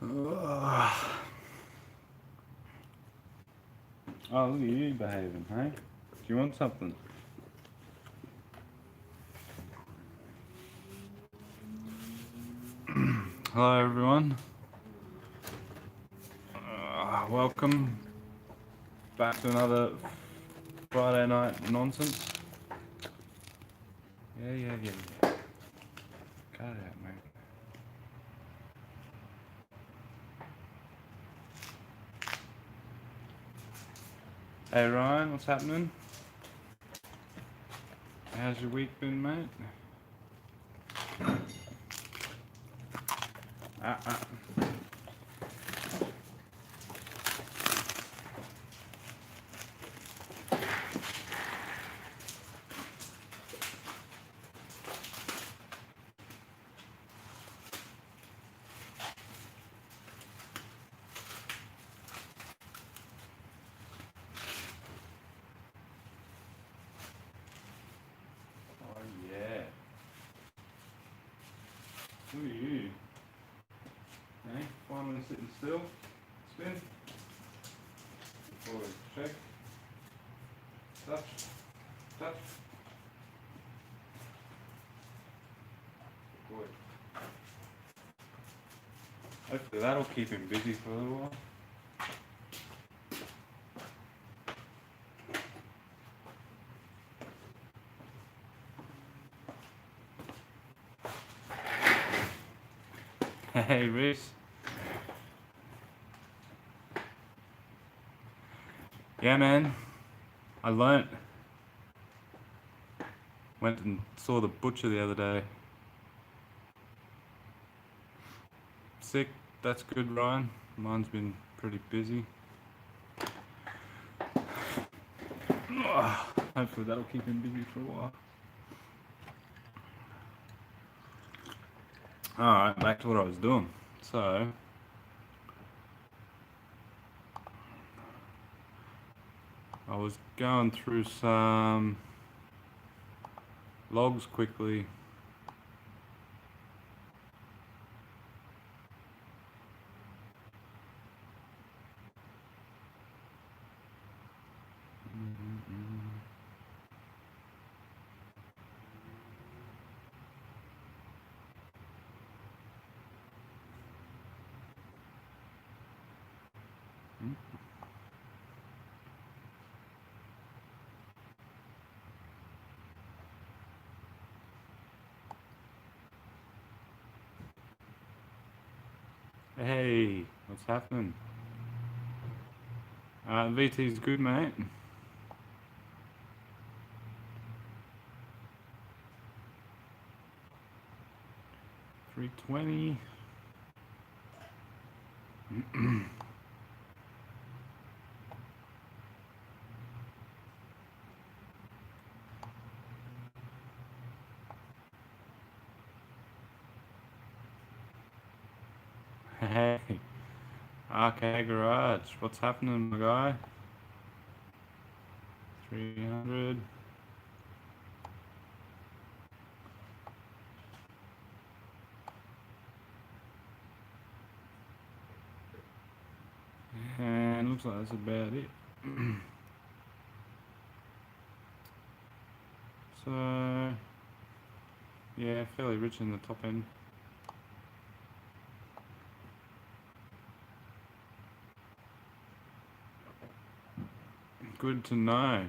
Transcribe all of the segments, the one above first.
Oh, look at you behaving, hey? Do you want something? Hello, everyone. Welcome back to another Friday night nonsense. Yeah. Cut it out, mate. Hey, Ryan, what's happening? How's your week been, mate? Oh, yeah. Look at you. Hey, finally sitting still. Spin. Forward, check. Touch. Touch. Good. Hopefully that'll keep him busy for a little while. Hey, Reese. Yeah, man. I learnt. Went and saw the butcher the other day. Sick. That's good, Ryan. Mine's been pretty busy. Hopefully that'll keep him busy for a while. Alright, back to what I was doing. So, I was going through some logs quickly. Hey, what's happening? VT's good, mate. 320. Hey. Okay, garage. What's happening, my guy? 300. And looks like that's about it. So, yeah, fairly rich in the top end. Good to know.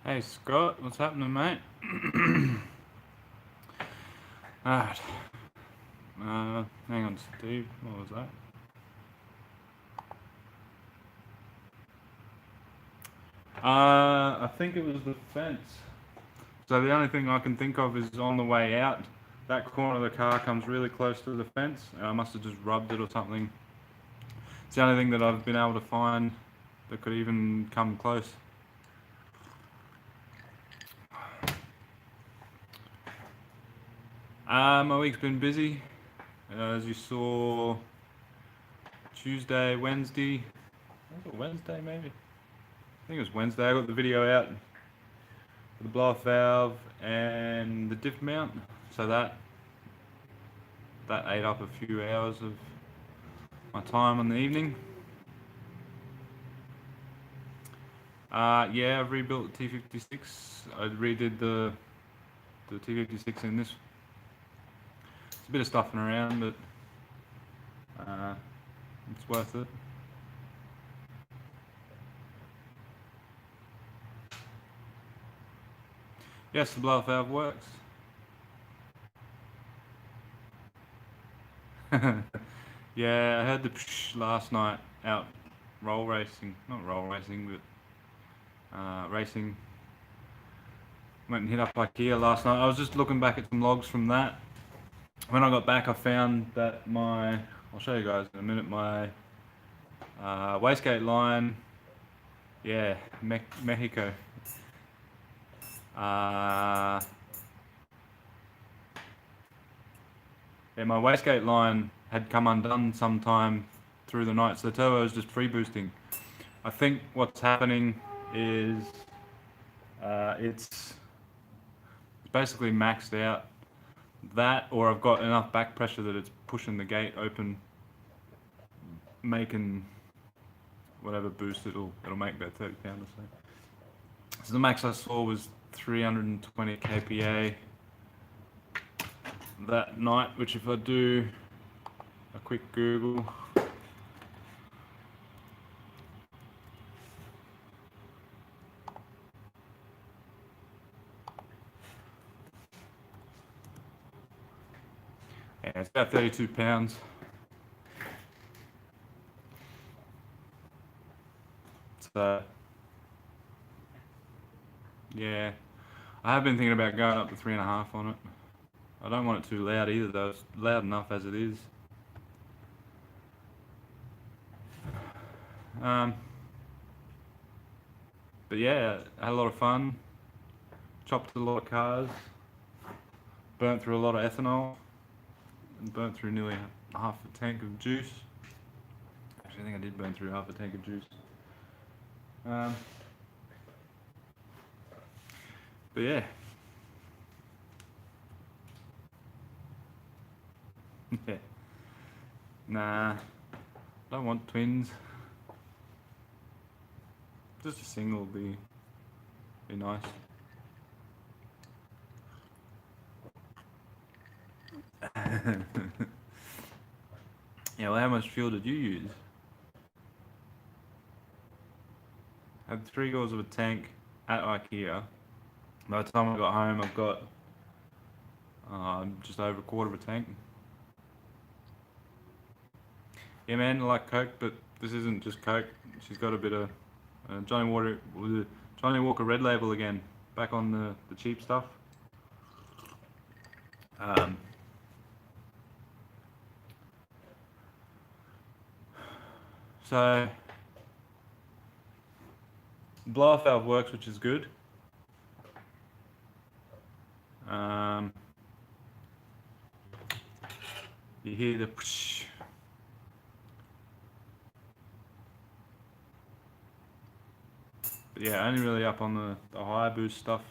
Hey Scott, what's happening, mate? Alright. Hang on, Steve. What was that? I think it was the fence. So the only thing I can think of is on the way out, that corner of the car comes really close to the fence. I must have just rubbed it or something. It's the only thing that I've been able to find that could even come close. My week's been busy. As you saw, Tuesday, Wednesday. Was it Wednesday maybe? I think it was Wednesday. I got the video out for the blow-off valve and the diff mount. So that ate up a few hours of my time in the evening. Yeah, I've rebuilt the T56. I redid the T56 in this. It's a bit of stuffing around, but it's worth it. Yes, the blow-off valve works. Yeah, I heard the psh last night out roll racing. Not roll racing, but racing. Went and hit up IKEA last night. I was just looking back at some logs from that. When I got back, I found that I'll show you guys in a minute, my wastegate line, yeah, Mexico. Yeah, my wastegate line had come undone sometime through the night, so the turbo was just free boosting. I think what's happening is it's basically maxed out. That, or I've got enough back pressure that it's pushing the gate open, making whatever boost it'll make, about 30 pound or so. So the max I saw was 320 kPa that night, which if I do a quick Google, yeah, it's about 32 pounds. So yeah, I have been thinking about going up to 3.5 on it. I don't want it too loud either though, it's loud enough as it is. But yeah, I had a lot of fun, chopped a lot of cars, burnt through a lot of ethanol, and burnt through nearly half a tank of juice. Actually, I think I did burn through half a tank of juice. But yeah. Yeah. Nah, don't want twins. Just a single would be nice. Yeah, well, how much fuel did you use? I had 3/4 of a tank at IKEA. By the time I got home, I've got just over 1/4 of a tank. Yeah, man, I like Coke, but this isn't just Coke. She's got a bit of Johnny Walker Red Label again, back on the cheap stuff. So blow-off valve works, which is good. You hear the psh. But yeah, only really up on the high boost stuff.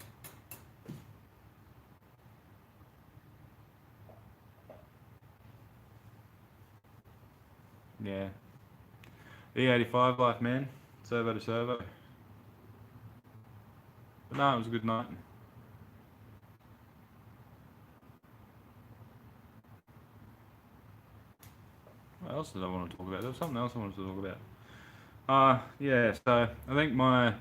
Yeah. E85 life, man. Servo to servo. But no, it was a good night. What else did I want to talk about? There was something else I wanted to talk about. Yeah, so I think my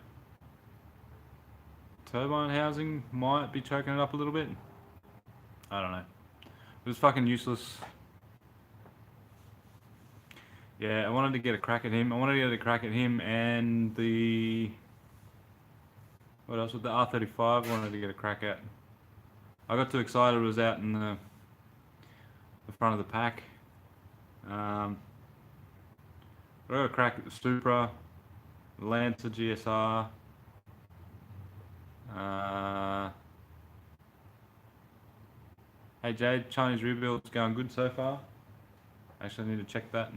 turbine housing might be choking it up a little bit. I don't know. It was fucking useless. Yeah, I wanted to get a crack at him. And the... What else? With the R35 I wanted to get a crack at. I got too excited, it was out in the front of the pack. I got a crack at the Supra, the Lancer GSR, Hey Jade, Chinese rebuild's going good so far. Actually, I need to check that.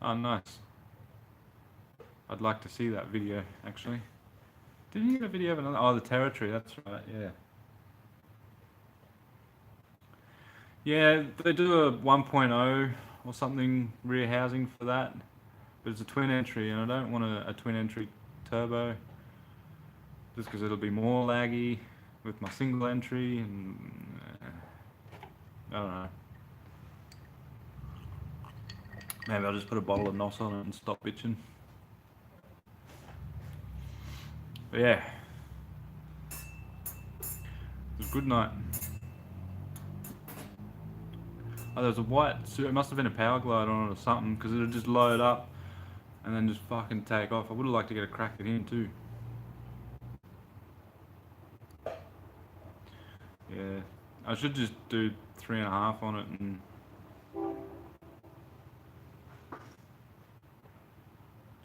Oh, nice. I'd like to see that video, actually. Didn't you get a video of another? Oh, the territory, that's right, yeah. Yeah, they do a 1.0 or something rear housing for that. But it's a twin entry, and I don't want a twin entry turbo. Just because it'll be more laggy with my single entry, and I don't know. Maybe I'll just put a bottle of NOS on it and stop bitching. But yeah, it was a good night. Oh, there was a white suit. It must have been a power glide on it or something, because it'll just load up and then just fucking take off. I would have liked to get a crack at him too. Yeah, I should just do 3.5 on it and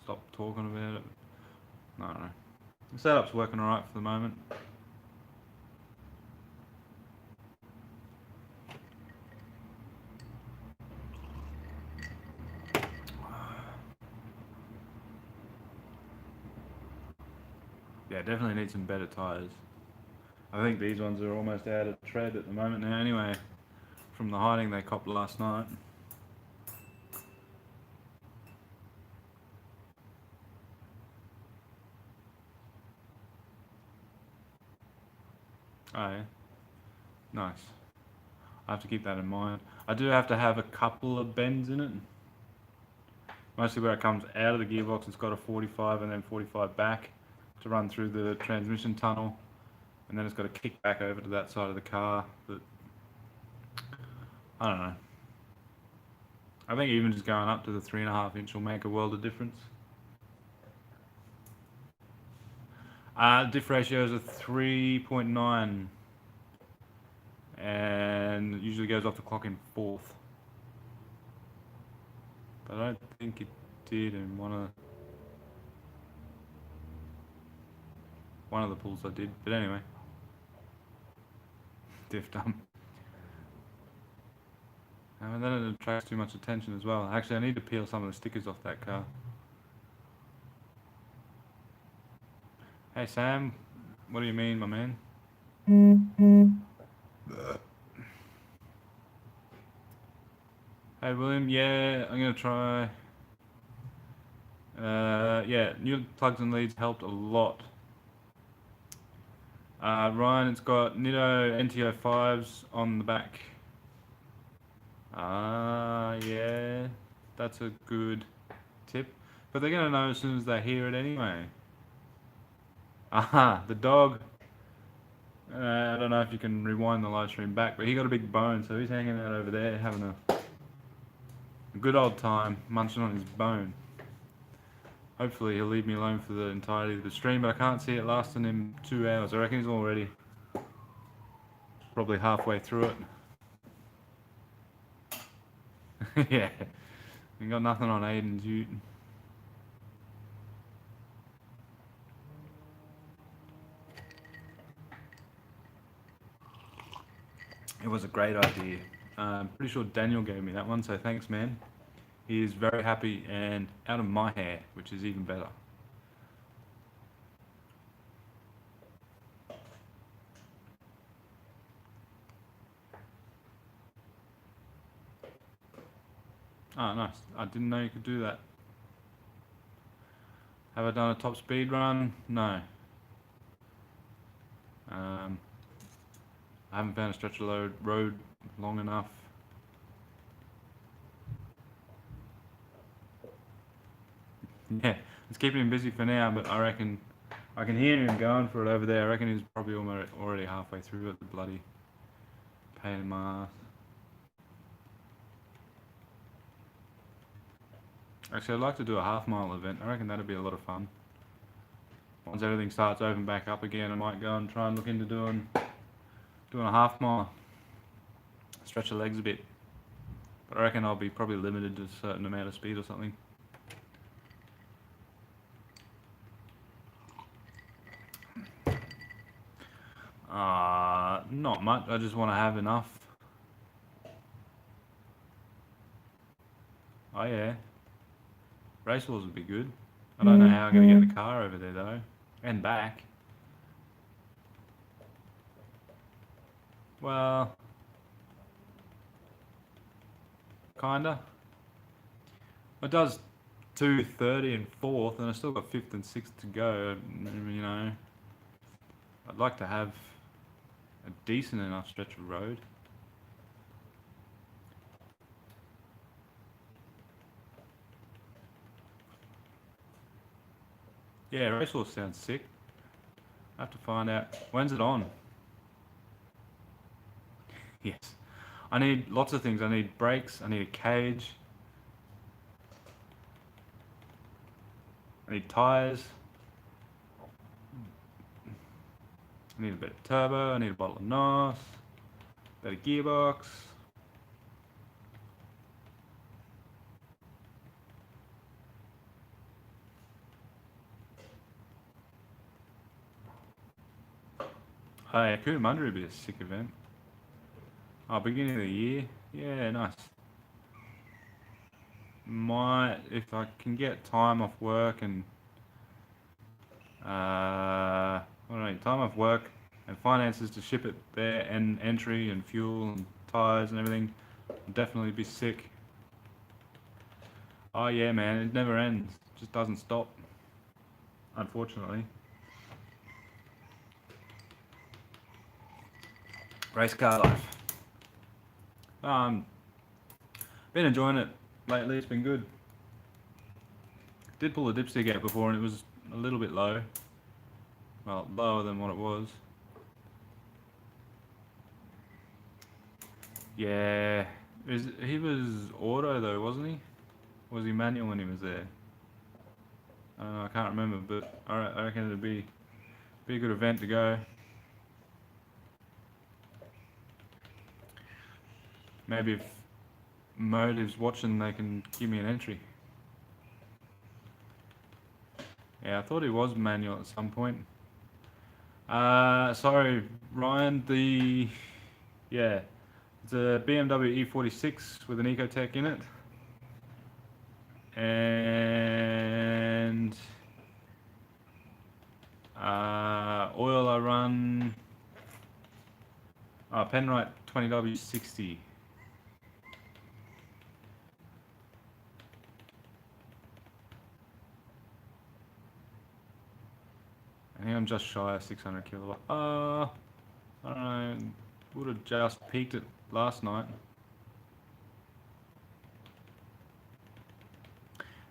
stop talking about it. I don't know. The setup's working alright for the moment. Yeah, definitely need some better tyres. I think these ones are almost out of tread at the moment now anyway, from the hiding they copped last night. Oh yeah, nice. I have to keep that in mind. I do have to have a couple of bends in it. Mostly where it comes out of the gearbox, it's got a 45 and then 45 back to run through the transmission tunnel. And then it's got to kick back over to that side of the car. But I don't know. I think even just going up to the 3.5 inch will make a world of difference. Diff ratios are 3.9 and it usually goes off the clock in fourth. But I don't think it did in one of the pulls I did. But anyway, diff dump. And then it attracts too much attention as well. Actually, I need to peel some of the stickers off that car. Hey Sam, what do you mean, my man? Hey William, yeah, I'm gonna try. Yeah, new plugs and leads helped a lot. Ryan, it's got Nitto NTO5s on the back. Yeah, that's a good tip. But they're gonna know as soon as they hear it anyway. Aha, the dog. I don't know if you can rewind the live stream back, but he got a big bone, so he's hanging out over there having a good old time munching on his bone. Hopefully he'll leave me alone for the entirety of the stream, but I can't see it lasting him 2 hours. I reckon he's already probably halfway through it. Yeah, you got nothing on Aiden's ute. It was a great idea. I'm pretty sure Daniel gave me that one, so thanks, man. He is very happy and out of my hair, which is even better. Oh, nice. I didn't know you could do that. Have I done a top speed run? No. I haven't found a stretch of road long enough. Yeah, it's keeping him busy for now, but I reckon I can hear him going for it over there. I reckon he's probably already halfway through it, the bloody pain in my ass. Actually, I'd like to do a half-mile event. I reckon that'd be a lot of fun. Once everything starts open back up again, I might go and try and look into doing a half-mile. Stretch the legs a bit. But I reckon I'll be probably limited to a certain amount of speed or something. Not much. I just want to have enough. Oh yeah, race wars would be good. I don't know how I'm gonna get the car over there though, and back. Well, kinda. It does 2:30 and 4th, and I still got 5th and 6th to go. You know, I'd like to have a decent enough stretch of road. Yeah, racehorse sounds sick. I have to find out. When's it on? Yes. I need lots of things. I need brakes. I need a cage. I need tyres. I need a bit of turbo. I need a bottle of NOS. Better gearbox. Oh yeah, Cootamundra would be a sick event. Oh, beginning of the year. Yeah, nice. Might, if I can get time off work and I don't know, time off work and finances to ship it there, and entry and fuel and tyres and everything, I'd definitely be sick. Oh yeah, man, it never ends. It just doesn't stop, unfortunately. Race car life. Been enjoying it lately. It's been good. Did pull a dipstick out before, and it was a little bit low. Well, lower than what it was. Yeah, he was auto though, wasn't he? Or was he manual when he was there? I don't know. I can't remember, but I reckon it'd be a good event to go. Maybe if Motive's watching, they can give me an entry. Yeah, I thought he was manual at some point. Sorry, Ryan. Yeah, it's a BMW E46 with an Ecotec in it, and oil I run Penrite 20W60. I think I'm just shy of 600 kilowatt. I don't know. Would have just peaked it last night.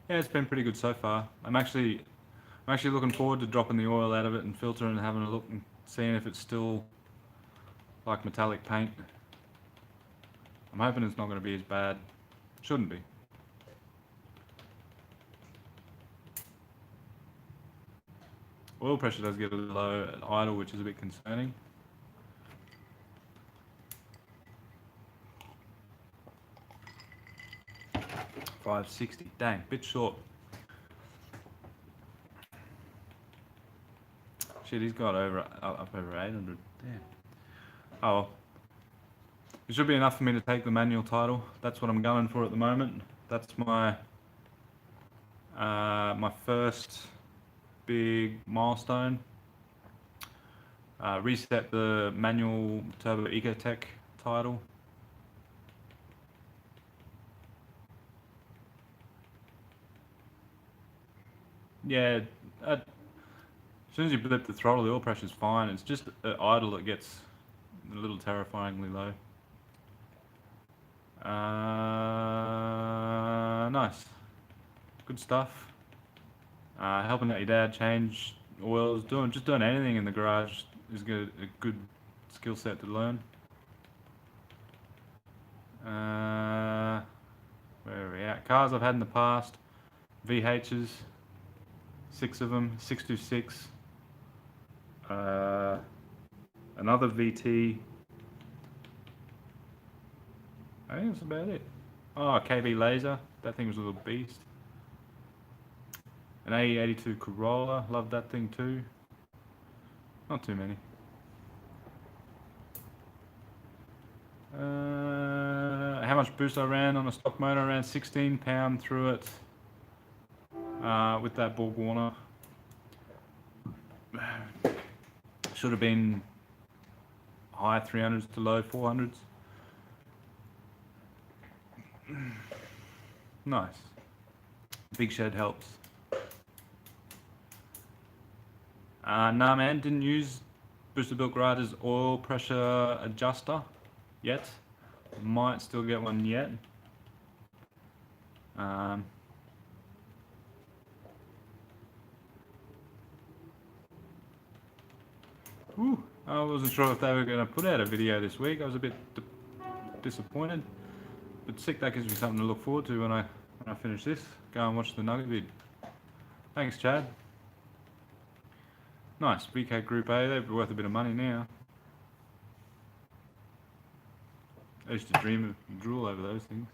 Yeah, it's been pretty good so far. I'm actually looking forward to dropping the oil out of it and filtering and having a look and seeing if it's still like metallic paint. I'm hoping it's not going to be as bad. Shouldn't be. Oil pressure does get a little low at idle, which is a bit concerning. $560, dang, bit short. Shit, he's got up over 800. Damn. Oh well. It should be enough for me to take the manual title. That's what I'm going for at the moment. That's my my first big milestone. Reset the manual turbo Ecotec title. Yeah, as soon as you blip the throttle, the oil pressure's fine. It's just at idle that gets a little terrifyingly low. Nice. Good stuff. Helping out your dad change oils, just doing anything in the garage is a good skill set to learn. Where are we at? Cars I've had in the past, VHs, 6 of them, 626. Another VT. I think that's about it. Oh, KB Laser. That thing was a little beast. An AE82 Corolla. Love that thing too. Not too many. how much boost I ran on a stock motor. I ran 16 pound through it with that Borg Warner. Should have been high 300s to low 400s. Nice. Big shed helps. Nah man, didn't use Booster Bilk Rider's oil pressure adjuster yet. Might still get one yet. I wasn't sure if they were going to put out a video this week. I was a bit disappointed. But sick, that gives me something to look forward to when I finish this. Go and watch the Nugget vid. Thanks, Chad. Nice, VK Group A, they're worth a bit of money now. I used to dream of drool over those things.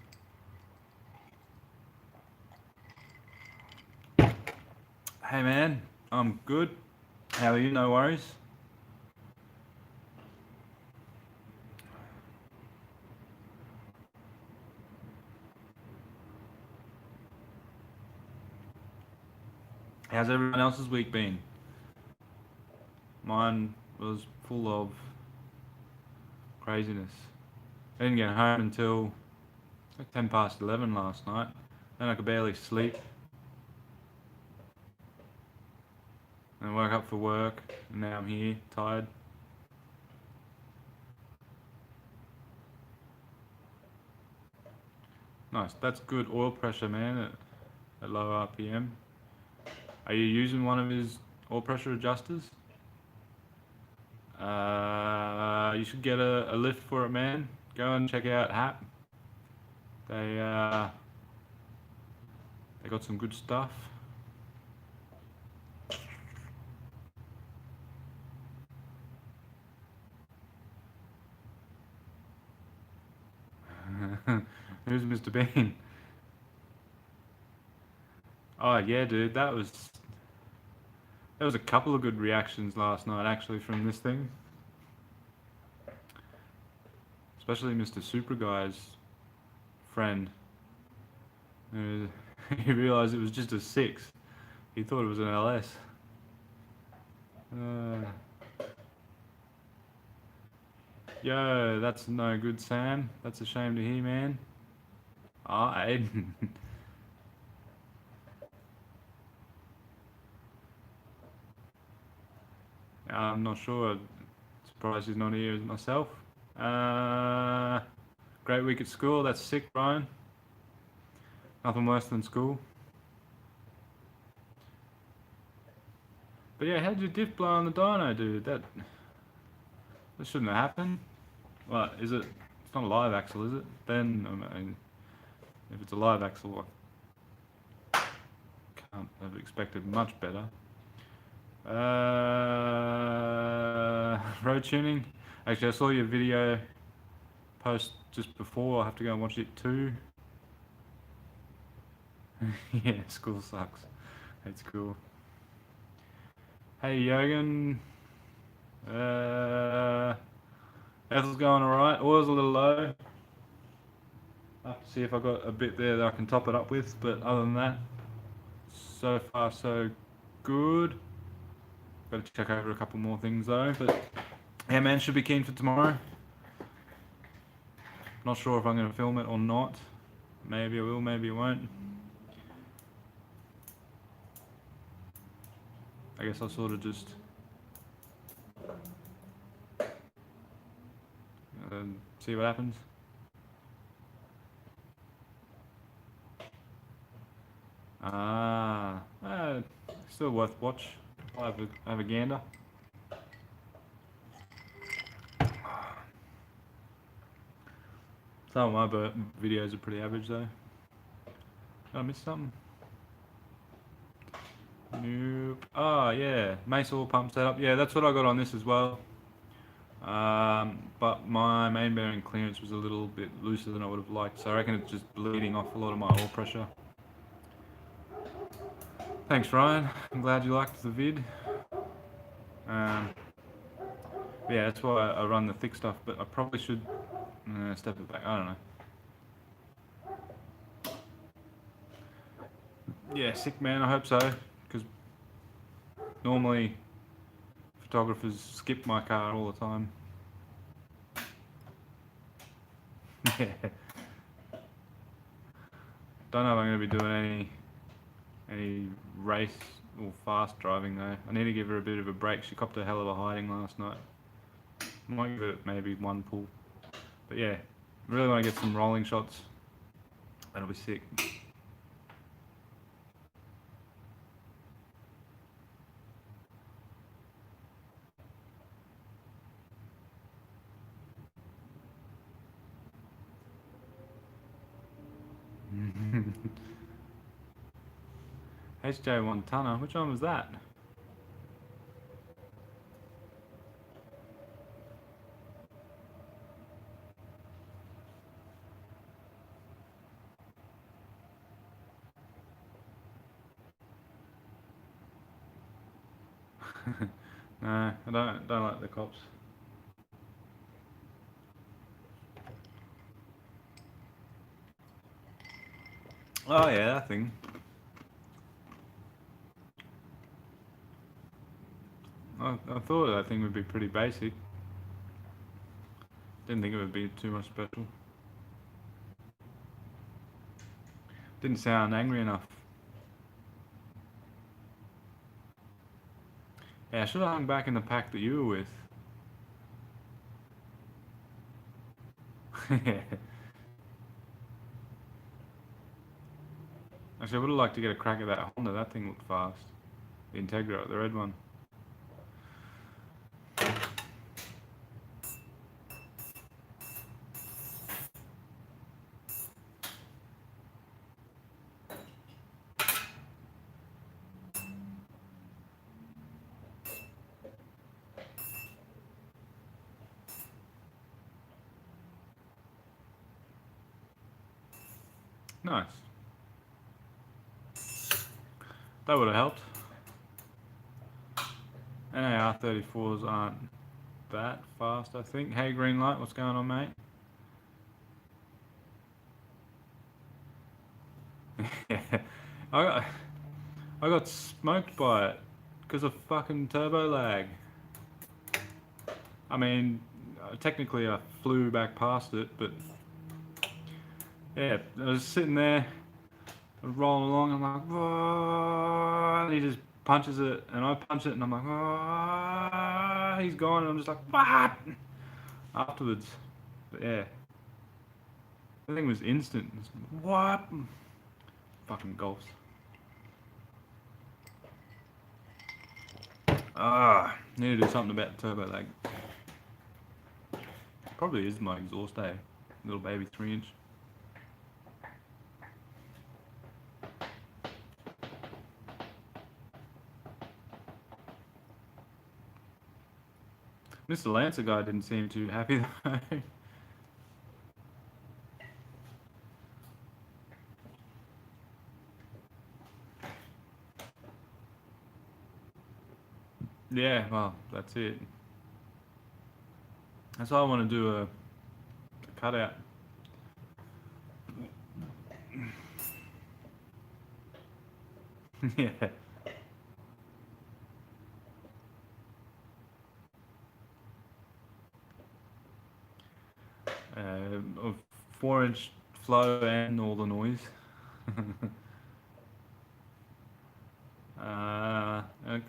Hey man, I'm good. How are you? No worries. How's everyone else's week been? Mine was full of craziness. I didn't get home until like 10 past 11 last night. Then I could barely sleep. And I woke up for work, and now I'm here, tired. Nice, that's good oil pressure, man, at low RPM. Are you using one of his oil pressure adjusters? You should get a lift for it, man. Go and check out Hap. They got some good stuff. Who's Mr. Bean? Oh yeah, dude, there was a couple of good reactions last night actually from this thing. Especially Mr. Super Guy's friend. He realised it was just a 6. He thought it was an LS. Yo, that's no good, Sam. That's a shame to hear, man. Ah, Aiden. I'm not sure. Surprised he's not here as myself. Great week at school. That's sick, Brian. Nothing worse than school. But yeah, how did your diff blow on the dyno, dude? That shouldn't have happened. Well, is it? It's not a live axle, is it? Then, I mean, if it's a live axle, I can't have expected much better. Road tuning. Actually, I saw your video post just before. I'll have to go and watch it too. Yeah, school sucks. Hate school. Hey, Jürgen. Ethel's going alright. Oil's a little low. I'll have to see if I've got a bit there that I can top it up with, but other than that, so far so good. Got to check over a couple more things though, but yeah man, should be keen for tomorrow. Not sure if I'm going to film it or not. Maybe I will, maybe I won't. I guess I'll sort of just see what happens. Still worth watch. I'll have a gander. Some of my videos are pretty average though. Did I miss something? Nope. Oh yeah, Mace oil pump setup. Yeah, that's what I got on this as well. But my main bearing clearance was a little bit looser than I would have liked, so I reckon it's just bleeding off a lot of my oil pressure. Thanks Ryan, I'm glad you liked the vid. Yeah, that's why I run the thick stuff, but I probably should step it back, I don't know. Yeah, sick man, I hope so. Because normally photographers skip my car all the time. Yeah. Don't know if I'm going to be doing any race or fast driving though. I need to give her a bit of a break. She copped a hell of a hiding last night. Might give it maybe one pull. But yeah, really want to get some rolling shots. That'll be sick. HJ1 tonner, which one was that? No, I don't like the cops. Oh yeah, that thing. I thought that thing would be pretty basic. Didn't think it would be too much special. Didn't sound angry enough. Yeah, I should have hung back in the pack that you were with. Actually, I would have liked to get a crack at that Honda. That thing looked fast. The Integra, the red one. Nice. That would have helped. NAR 34s aren't that fast, I think. Hey, green light, what's going on, mate? Yeah, I got smoked by it because of fucking turbo lag. I mean, technically I flew back past it, but yeah, I was sitting there rolling along. I'm like, whoa, and he just punches it, and I punch it, and I'm like, whoa, he's gone, and I'm just like, what? Afterwards, but yeah, the thing was instant. What? Fucking golfs. Need to do something about the turbo lag. Probably is my exhaust, eh? Little baby 3-inch. Mr. Lancer guy didn't seem too happy though. Yeah, well, that's it. That's why I want to do a cutout. Yeah. Of 4-inch flow and all the noise.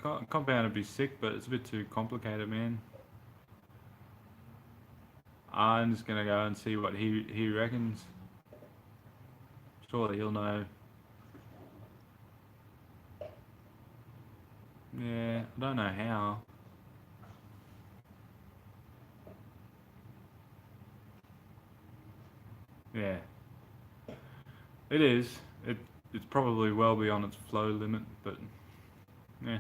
Compound would be sick, but it's a bit too complicated, man. I'm just gonna go and see what he reckons. Surely he'll know. Yeah, I don't know how. Yeah, it is. It's probably well beyond its flow limit, but yeah.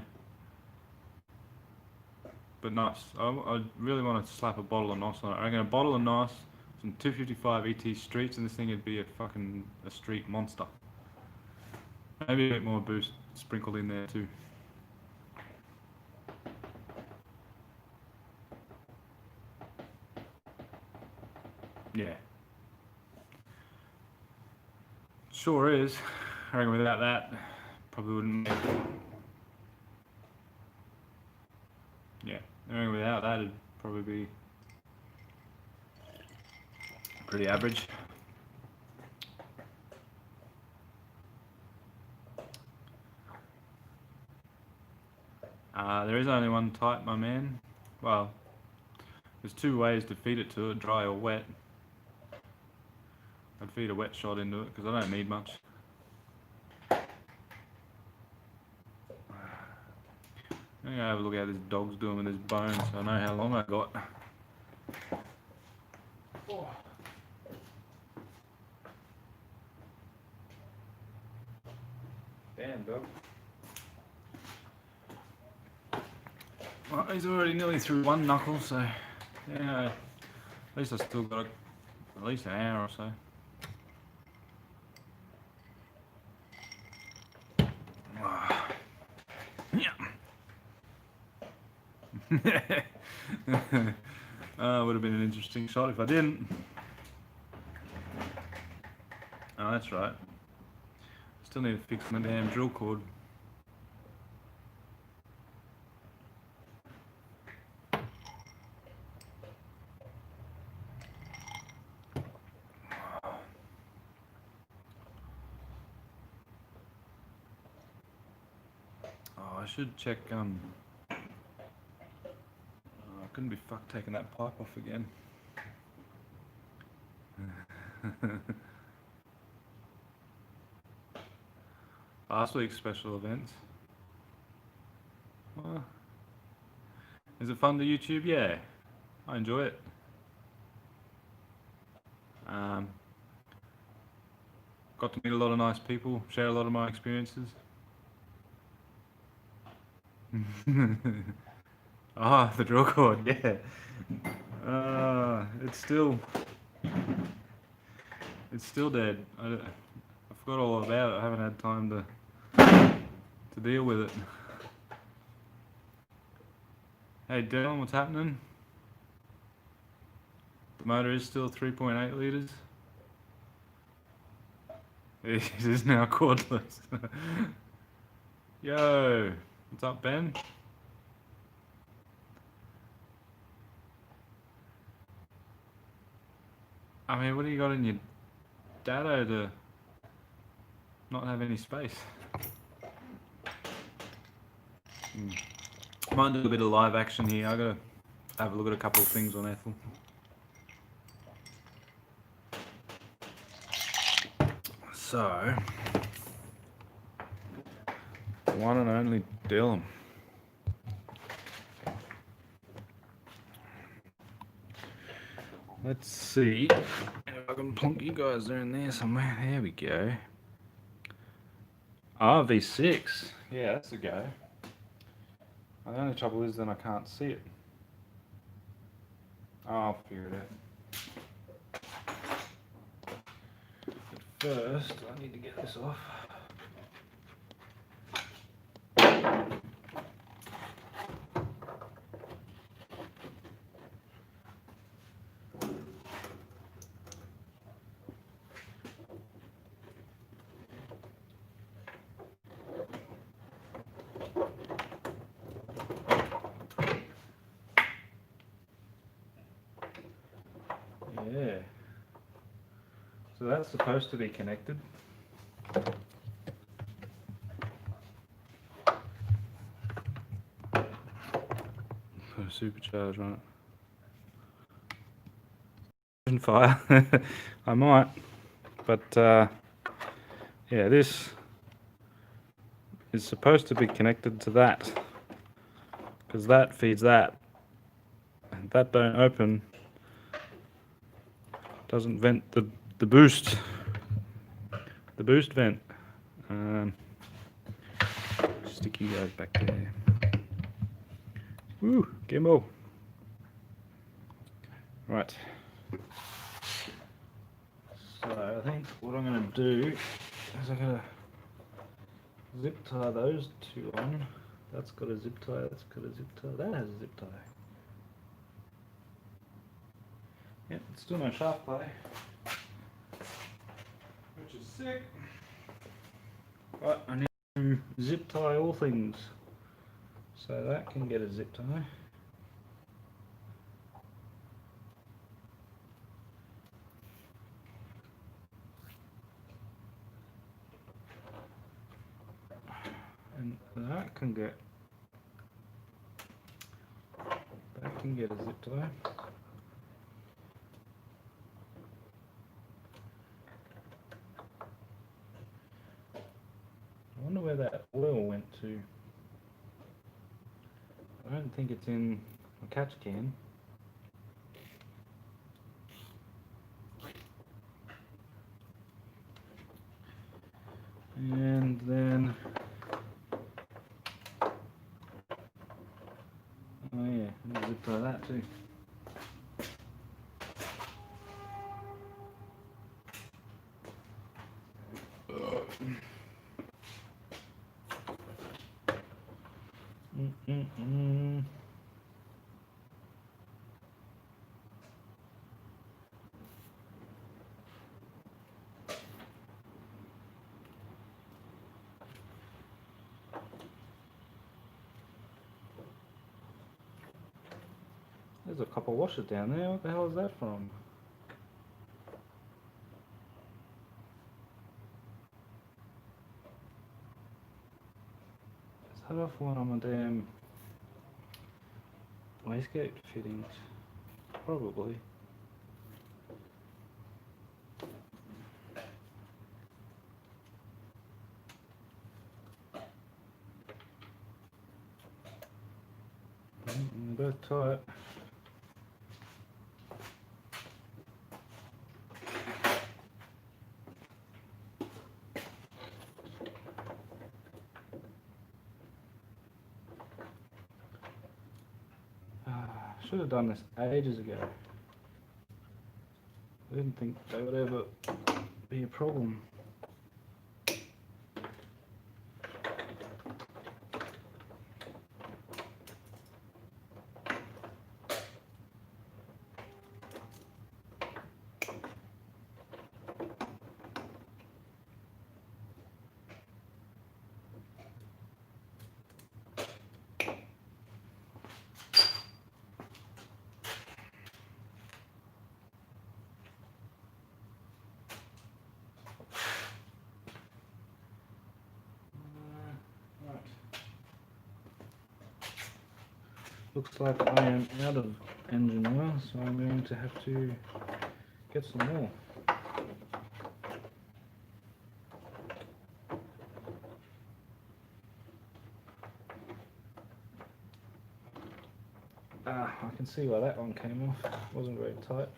But nice. I really want to slap a bottle of NOS on it. I reckon a bottle of NOS, some 255 ET Streets, and this thing would be a street monster. Maybe a bit more boost sprinkled in there too. Yeah. Sure is. I reckon without that, Probably wouldn't make it. Yeah, everything without that would probably be pretty average. There is only one type, my man. Well, there's two ways to feed it to it, dry or wet. I'd feed a wet shot into it because I don't need much. I'm gonna have a look at how this dog's doing with his bones so I know how long I got. Oh. Damn dog. Well, he's already nearly through one knuckle, so yeah, at least I still got at least an hour or so. Would have been an interesting shot if I didn't. Oh, that's right. Still need to fix my damn drill cord. Oh, I should check. I couldn't be fucked taking that pipe off again. Last week's special events. Well, is it fun to YouTube? Yeah, I enjoy it. Got to meet a lot of nice people, share a lot of my experiences. Ah, the drill cord, yeah. It's still dead. I forgot all about it. I haven't had time to deal with it. Hey Dylan, what's happening? The motor is still 3.8 litres. It is now cordless. Yo, what's up, Ben? I mean, what do you got in your dado to not have any space? Might do a bit of live action here. I gotta have a look at a couple of things on Ethel. So, the one and only Dylan. Let's see if I can plonk you guys there in there somewhere. There we go. RV6. Yeah, that's a go. The only trouble is then I can't see it. I'll figure it out. But first, I need to get this off. Yeah. So that's supposed to be connected. Put a supercharge on it. Fire. I might. But yeah, this is supposed to be connected to that. Because that feeds that. And that don't open. Doesn't vent the boost. The boost vent. Stick you guys back there. Woo, gimbal. Right. So I think what I'm going to do is I'm going to zip tie those two on. That's got a zip tie, that's got a zip tie, that has a zip tie. Yep, still no shaft play, which is sick. But I need to to zip tie all things. So that can get a zip tie. And that can get a zip tie. I wonder where that oil went to. I don't think it's in a catch can. And then, oh yeah, I'll zip tie that too. There's a couple of washers down there. What the hell is that from? Is that off one of my damn wastegate fittings? Probably. They're both tight. Should have done this ages ago. I didn't think they would ever be a problem. Looks like I am out of engine oil, so I'm going to have to get some more. I can see why that one came off. It wasn't very tight.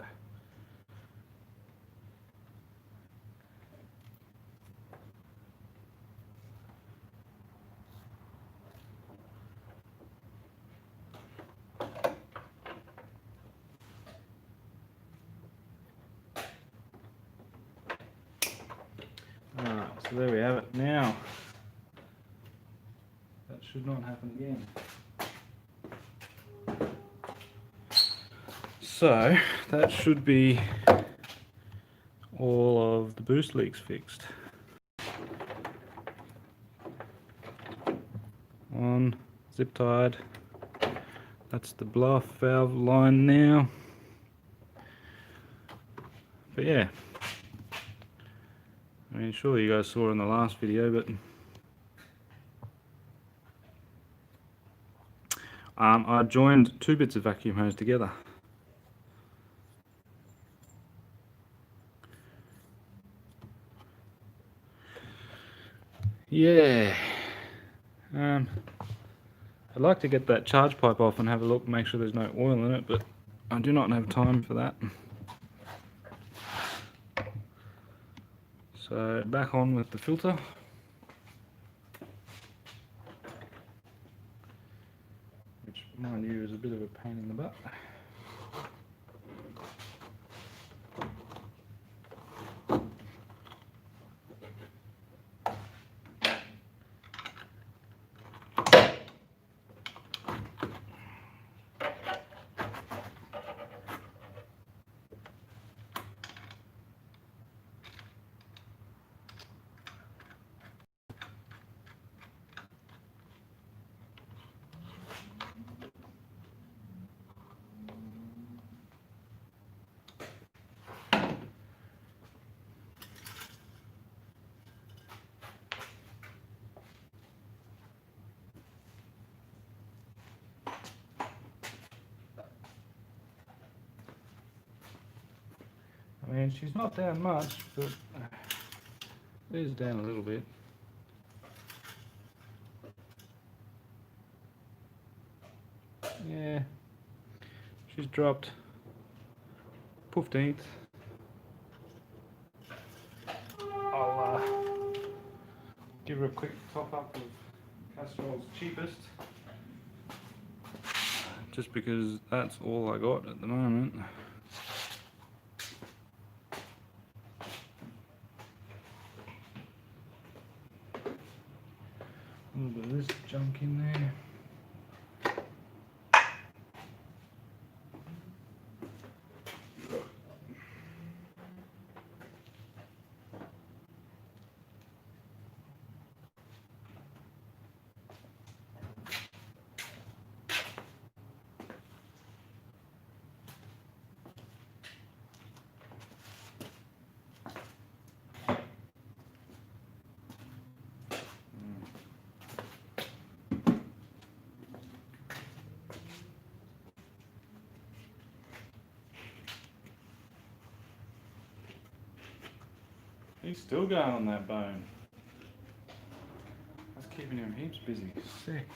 Alright, so there we have it. Now, that should not happen again. So, that should be all of the boost leaks fixed. On, zip tied. That's the blow off valve line now. But yeah, I mean, surely you guys saw in the last video, but I joined two bits of vacuum hose together. Yeah, I'd like to get that charge pipe off and have a look, make sure there's no oil in it, but I do not have time for that. So back on with the filter. Which, mind you, is a bit of a pain in the butt. mean, she's not down much, but it is down a little bit. Yeah, she's dropped 15th. I'll give her a quick top up of Castrol's cheapest, just because that's all I got at the moment. A little bit of this junk in there. He's still going on that bone. That's keeping him heaps busy. Sick.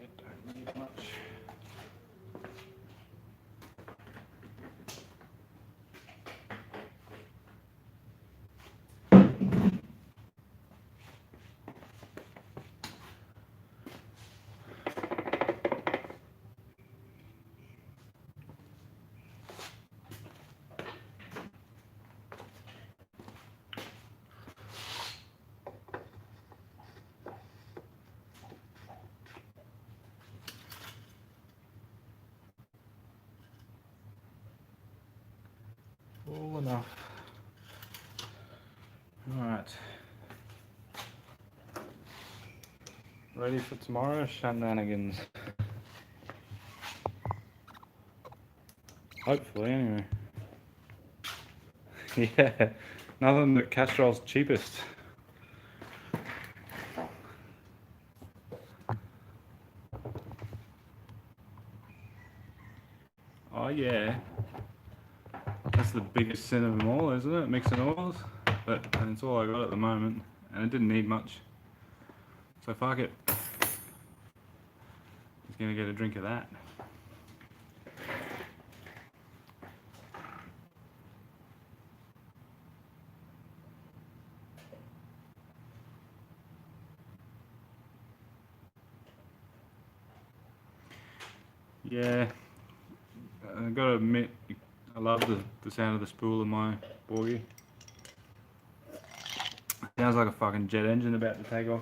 It don't need much. All enough. Alright. Ready for tomorrow? Shenanigans. Hopefully, anyway. Yeah, nothing but Castrol's cheapest. Oh yeah. That's the biggest sin of them all, isn't it? Mixing oils. And it's all I got at the moment. And it didn't need much. So fuck it. He's gonna get a drink of that. Yeah. I gotta admit, I love the sound of the spool of my bogie. Sounds like a fucking jet engine about to take off.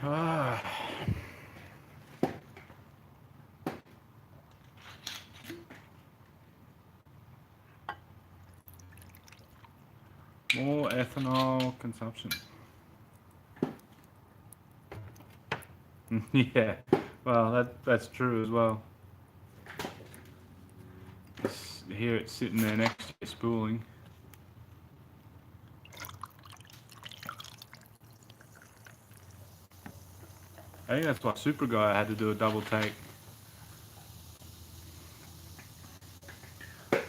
Ah. More ethanol consumption. Yeah, well, that's true as well. Here it's sitting there next to your spooling. I think that's why Super Guy had to do a double take.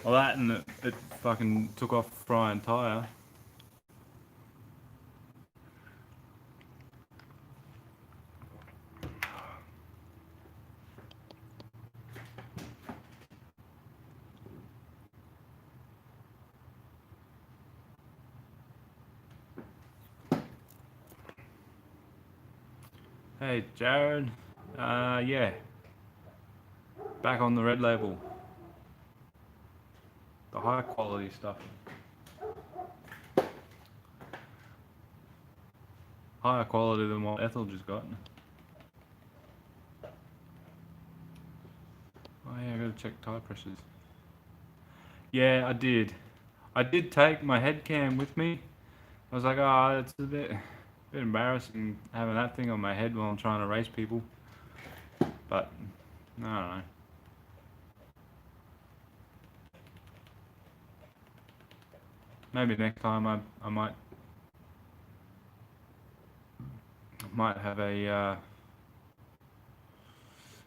Well, that and it fucking took off frying tyre. Hey, Jared. Yeah. Back on the red label. The high quality stuff. Higher quality than what Ethel just got. Oh yeah, I gotta check tire pressures. Yeah, I did. I did take my head cam with me. I was like, oh, it's a bit embarrassing having that thing on my head while I'm trying to race people. But I don't know. Maybe next time I might have a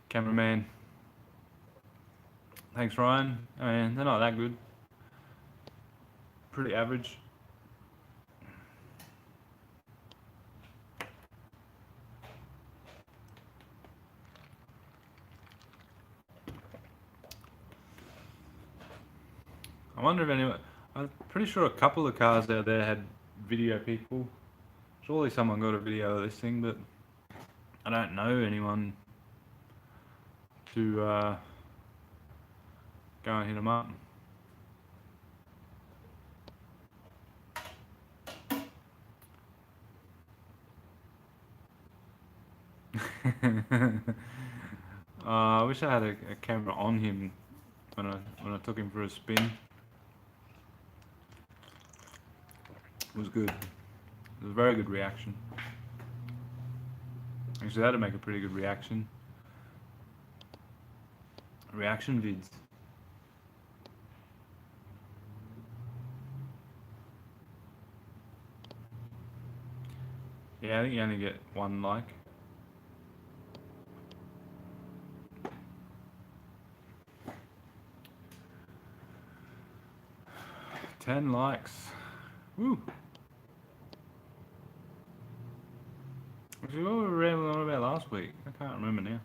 cameraman. Thanks, Ryan. I mean, they're not that good. Pretty average. I wonder if anyone... I'm pretty sure a couple of cars out there had video people. Surely someone got a video of this thing, but I don't know anyone to go and hit them up. I wish I had a camera on him when I took him for a spin. It was good. It was a very good reaction. Actually, that'd make a pretty good reaction. Reaction vids. Yeah, I think you only get one like. Ten likes. Woo! Actually, what were we rambling on about last week? I can't remember now.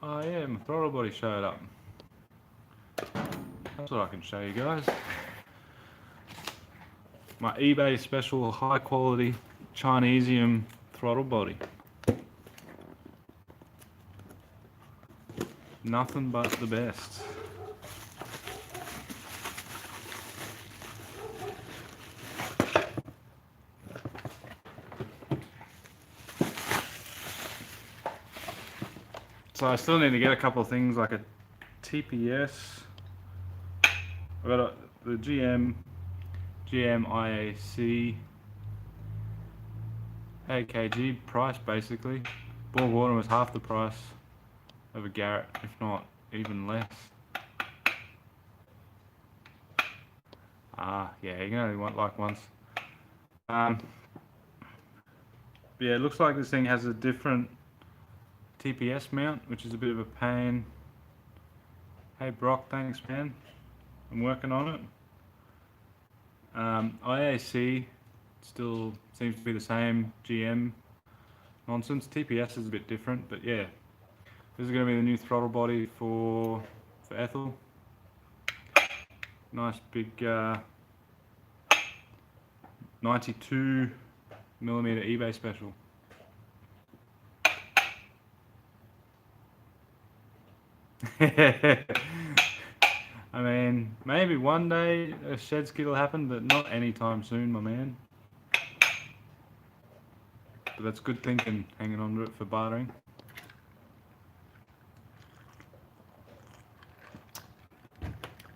Oh yeah, my throttle body showed up. That's what I can show you guys. My eBay special high quality Chinesium throttle body. Nothing but the best. So I still need to get a couple of things like a TPS. I've got the GM IAC AKG price basically. Borg Warden was half the price of a Garrett, if not even less. Yeah, you can only want like once. Yeah, it looks like this thing has a different TPS mount, which is a bit of a pain. Hey Brock, thanks man. I'm working on it. IAC still seems to be the same GM nonsense. TPS is a bit different, but yeah. This is going to be the new throttle body for Ethel. Nice big 92mm eBay special. I mean, maybe one day a shed skid will happen, but not anytime soon, my man. But that's good thinking, hanging on to it for bartering.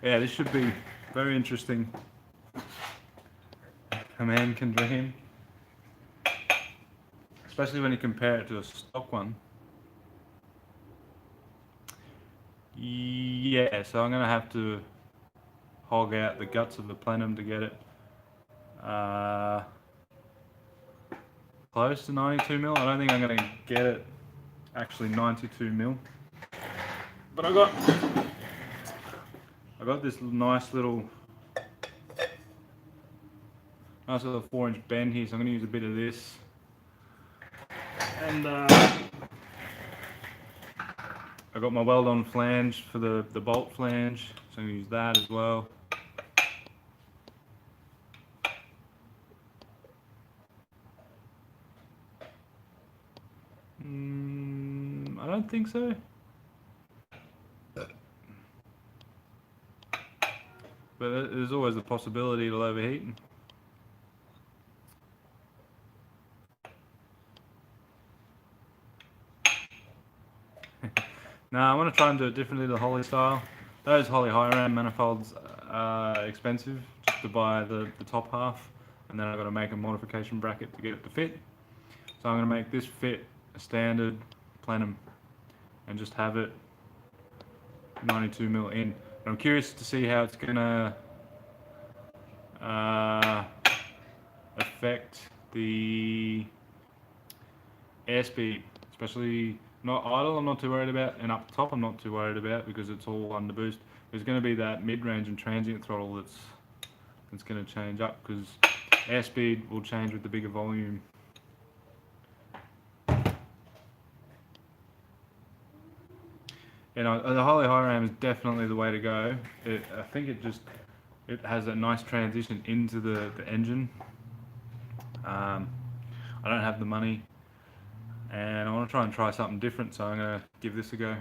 Yeah, this should be very interesting. A man can dream. Especially when you compare it to a stock one. Yeah, so I'm going to have to hog out the guts of the plenum to get it close to 92mm. I don't think I'm going to get it actually 92mm. But I got this nice little 4-inch bend here, so I'm going to use a bit of this. And I got my weld-on flange for the bolt flange, so I'm going to use that as well. I don't think so. But there's always the possibility it'll overheat. Now I want to try and do it differently to the Holley style. Those Holley high ram manifolds are expensive just to buy the top half, and then I've got to make a modification bracket to get it to fit. So I'm going to make this fit a standard plenum and just have it 92mm in. I'm curious to see how it's gonna affect the airspeed, especially not idle. I'm not too worried about, and up top I'm not too worried about because it's all under boost. There's going to be that mid-range and transient throttle that's going to change up because airspeed will change with the bigger volume. You know, the Holy High Ram is definitely the way to go. I think it has a nice transition into the engine. I don't have the money, and I want to try something different, so I'm going to give this a go.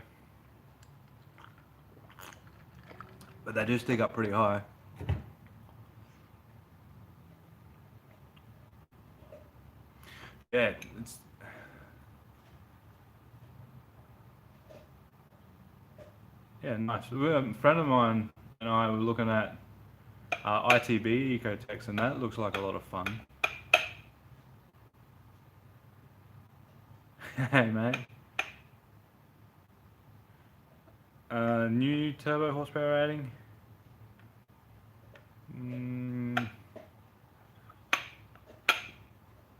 But they do stick up pretty high. Yeah, nice. A friend of mine and I were looking at ITB Ecotechs, and that looks like a lot of fun. Hey, mate. New turbo horsepower rating.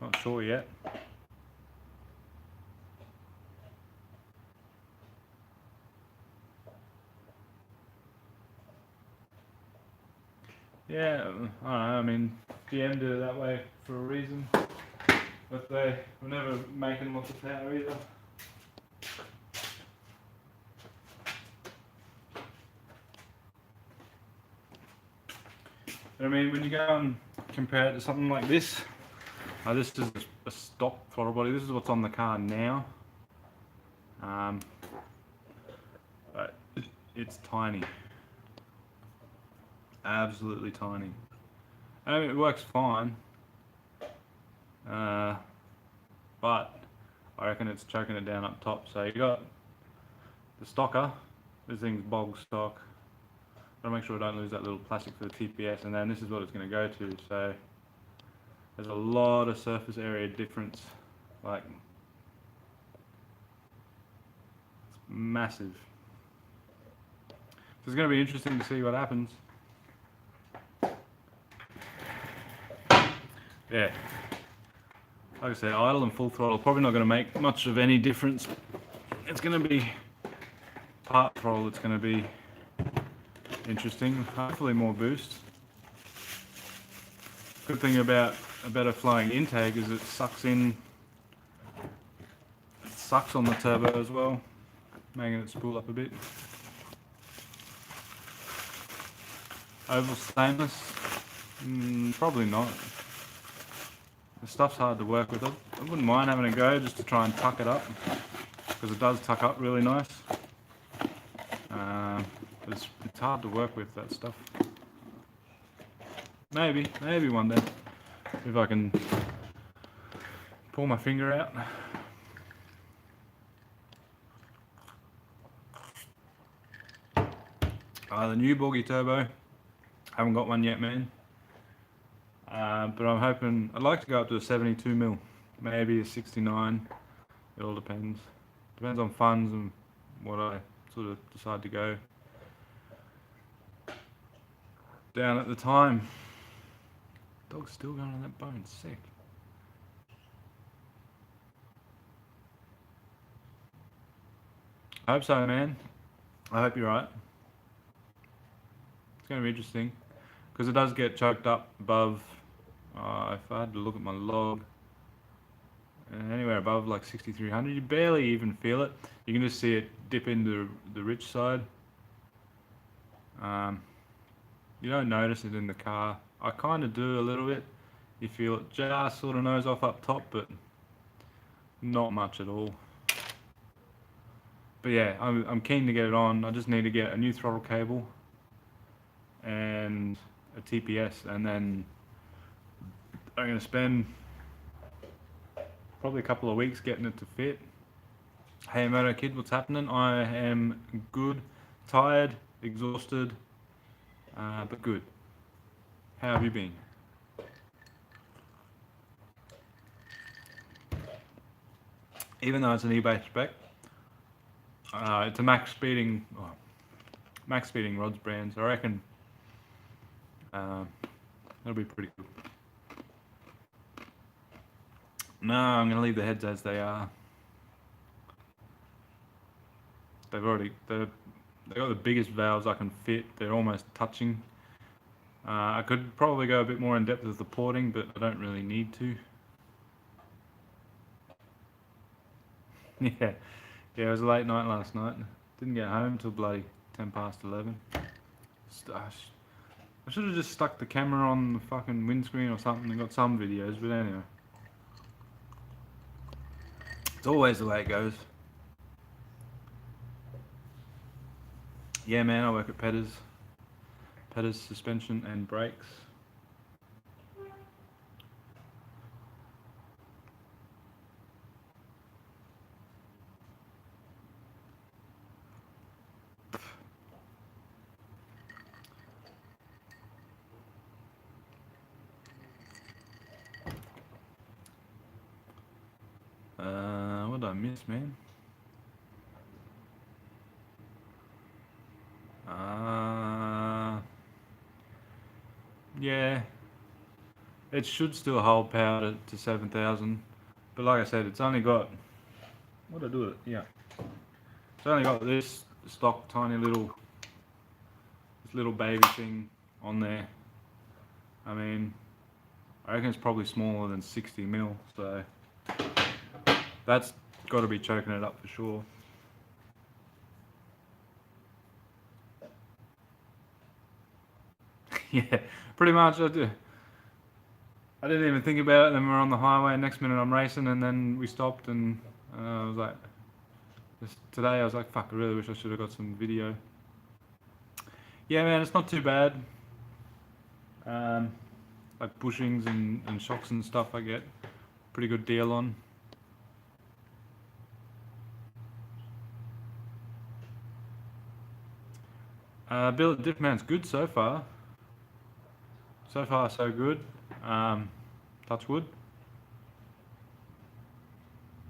Not sure yet. Yeah, I don't know. I mean, GM did it that way for a reason, but they were never making lots of power either. But I mean, when you go and compare it to something like this, this is a stock throttle body. This is what's on the car now. But it's tiny. Absolutely tiny. I mean, it works fine. But I reckon it's choking it down up top. So you got the stocker. This thing's bog stock. Gotta make sure I don't lose that little plastic for the TPS, and then this is what it's going to go to. So there's a lot of surface area difference. Like, it's massive. So it's going to be interesting to see what happens. Yeah. Like I said, idle and full throttle probably not going to make much of any difference. It's going to be part throttle. It's going to be interesting. Hopefully more boost. Good thing about a better flowing intake is it sucks on the turbo as well, making it spool up a bit. Oval stainless? Probably not. The stuff's hard to work with. I wouldn't mind having a go just to try and tuck it up, because it does tuck up really nice. But it's hard to work with, that stuff. Maybe one day, if I can pull my finger out. The new Borgie turbo, haven't got one yet, man. But I'm hoping, I'd like to go up to a 72mm, maybe a 69. It all depends. Depends on funds and what I sort of decide to go down at the time. Dog's still going on that bone, sick. I hope so, man. I hope you're right. It's going to be interesting, because it does get choked up above, if I had to look at my log, anywhere above like 6300, you barely even feel it. You can just see it dip into the rich side. You don't notice it in the car. I kind of do a little bit. You feel it just sort of nose off up top, but not much at all. But yeah, I'm keen to get it on. I just need to get a new throttle cable and a TPS, and then I'm going to spend probably a couple of weeks getting it to fit. Hey Moto Kid, what's happening? I am good, tired, exhausted, but good. How have you been? even though it's an eBay spec. It's a max speeding rods brand, so I reckon that'll be pretty good. No, I'm going to leave the heads as they are. They've got the biggest valves I can fit. They're almost touching. I could probably go a bit more in depth with the porting, but I don't really need to. Yeah, it was a late night last night. Didn't get home till bloody 11:10. I should have just stuck the camera on the fucking windscreen or something and got some videos, but anyway. It's always the way it goes. Yeah, man, I work at Petters Suspension and Brakes. What did I miss, man? Yeah, it should still hold power to 7,000, but like I said, it's only got, what did I do with it? Yeah, it's only got this stock tiny little baby thing on there. I mean, I reckon it's probably smaller than 60 mil, so that's got to be choking it up for sure. Yeah, pretty much. I didn't even think about it. Then we're on the highway. Next minute, I'm racing, and then we stopped, and I was like, today I was like, fuck, I really wish I should have got some video. Yeah, man, it's not too bad. Like bushings and shocks and stuff, I get pretty good deal on. Billet diff mount's good so far. So far, so good. Touch wood.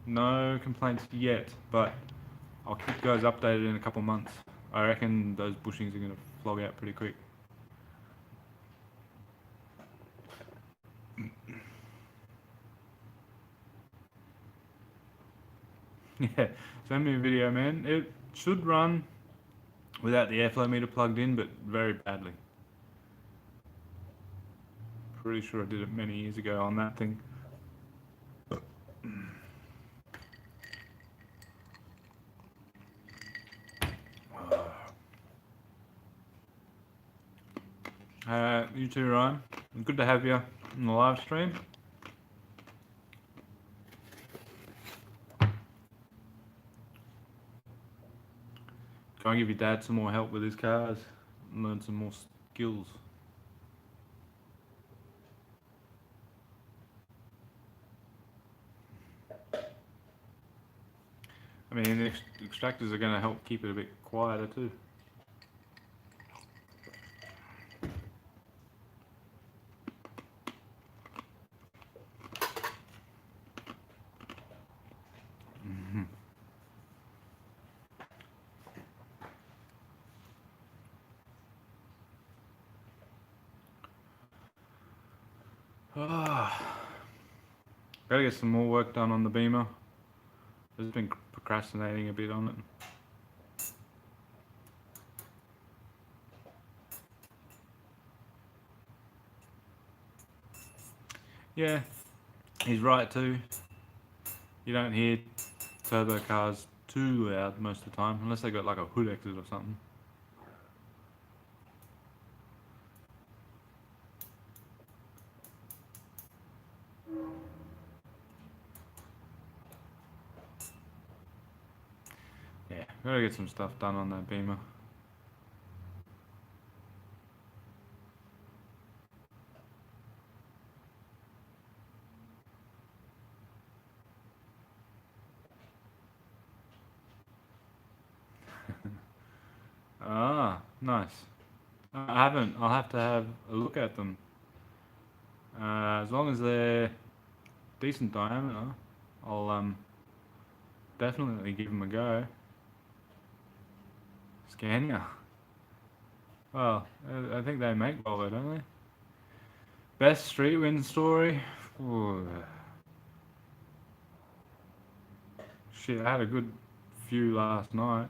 No complaints yet, but I'll keep you guys updated in a couple months. I reckon those bushings are going to flog out pretty quick. Yeah, send me a video, man. It should run without the airflow meter plugged in, but very badly. Pretty sure I did it many years ago on that thing. You too, Ryan. Good to have you in the live stream. Go and give your dad some more help with his cars and learn some more skills. I mean, the extractors are going to help keep it a bit quieter too. Gotta get some more work done on the Beamer. I've just been procrastinating a bit on it. Yeah, he's right too. You don't hear turbo cars too loud most of the time, unless they got like a hood exit or something. Yeah, gotta get some stuff done on that Beamer. Ah, nice. I haven't. I'll have to have a look at them. As long as they're decent diameter, I'll definitely give them a go. Scania. Well, I think they make Volvo, don't they? Best street win story? Ooh. Shit, I had a good few last night.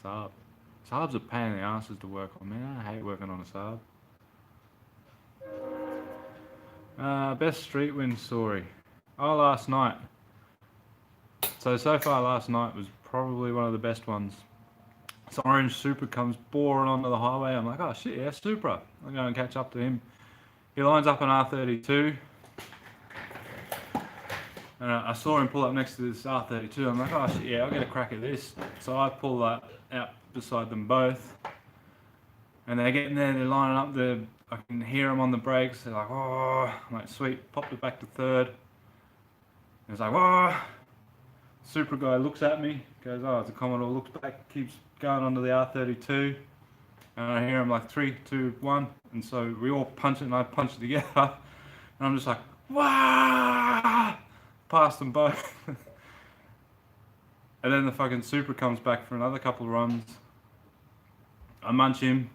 Saab. Saab's a pain in the asses to work on, man. I hate working on a Saab. Best street win story. Oh, last night. So far last night was probably one of the best ones. This orange Supra comes boring onto the highway. I'm like, oh shit, yeah, Supra. I'm going to catch up to him. He lines up an R32. And I saw him pull up next to this R32. I'm like, oh shit, yeah, I'll get a crack at this. So I pull that out beside them both. And they're getting there, they're lining up, I can hear them on the brakes. They're like, oh, I'm like, sweet, popped it back to third. And it's like, oh. Supra guy looks at me, goes, oh, it's a Commodore, looks back, keeps going onto the R32. And I hear him like 3, 2, 1. And so we all punch it and I punch it together. And I'm just like, wah! Past them both. And then the fucking Supra comes back for another couple of runs. I munch him.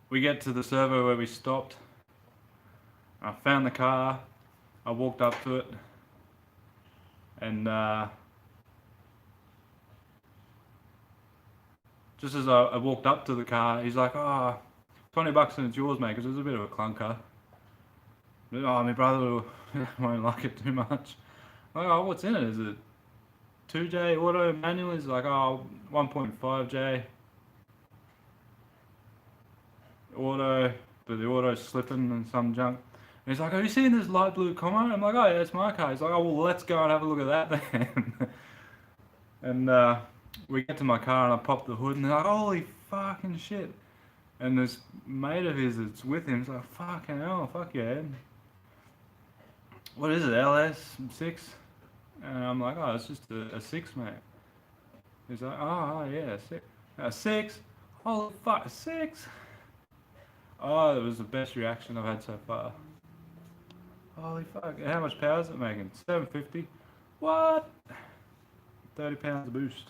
We get to the servo where we stopped. I found the car. I walked up to it. And just as I walked up to the car, he's like, oh, $20 and it's yours, mate, because it was a bit of a clunker. Oh, my brother won't like it too much. I'm like, oh, what's in it? Is it 2J auto manual? He's like, oh, 1.5J auto, but the auto's slipping and some junk. And he's like, have you seen this light blue Como? I'm like, oh yeah, it's my car. He's like, oh well, let's go and have a look at that then. And we get to my car and I pop the hood and they're like, holy fucking shit. And this mate of his that's with him is like, fucking hell, fuck yeah. What is it, LS6? And I'm like, oh, it's just a 6, mate. He's like, oh yeah, 6. A 6? Holy fuck, a 6? Oh, it was the best reaction I've had so far. Holy fuck, how much power is it making? 750? What? 30 pounds of boost.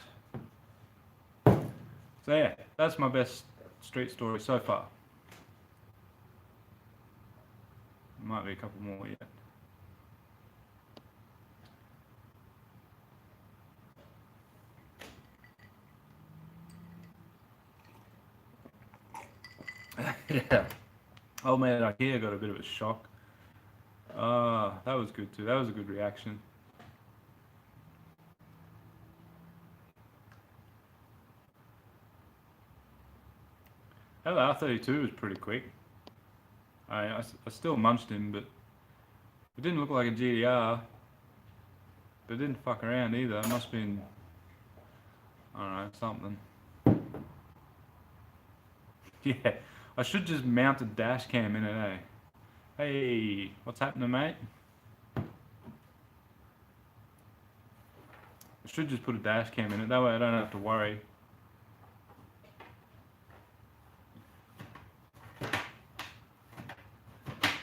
So yeah, that's my best street story so far. Might be a couple more yet. Yeah. Old man at IKEA got a bit of a shock. That was good too. That was a good reaction. That R32 was pretty quick. I still munched him, but it didn't look like a GDR. But it didn't fuck around either. It must have been, I don't know, something. Yeah, I should just mount a dash cam in it, eh? Hey, what's happening, mate? I should just put a dash cam in it, that way I don't have to worry.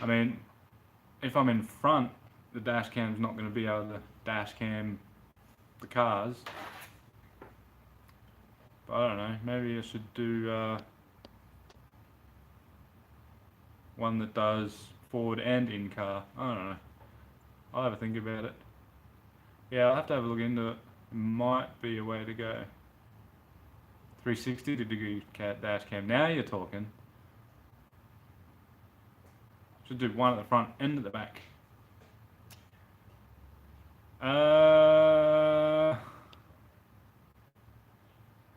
I mean, if I'm in front, the dash cam's not going to be able to dash cam the cars. But I don't know, maybe I should do one that does forward and in car. I don't know. I'll have a think about it. Yeah, I'll have to have a look into it. It might be a way to go. 360 degree dash cam. Now you're talking. Should do one at the front and at the back. Our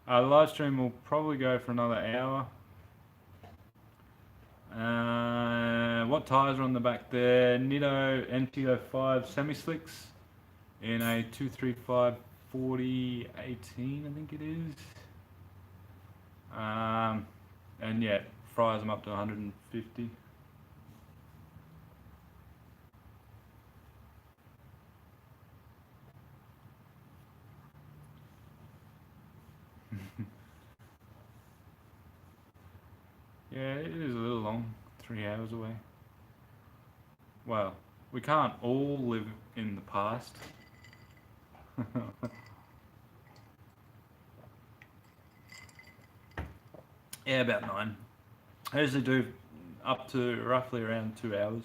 live stream will probably go for another hour. What tyres are on the back there? Nitto NT05 semi-slicks in a 235 40 18, I think it is. And yeah, fries them up to 150. Yeah, it is a little long. 3 hours away. Well, we can't all live in the past. Yeah, about 9. I usually do up to roughly around 2 hours.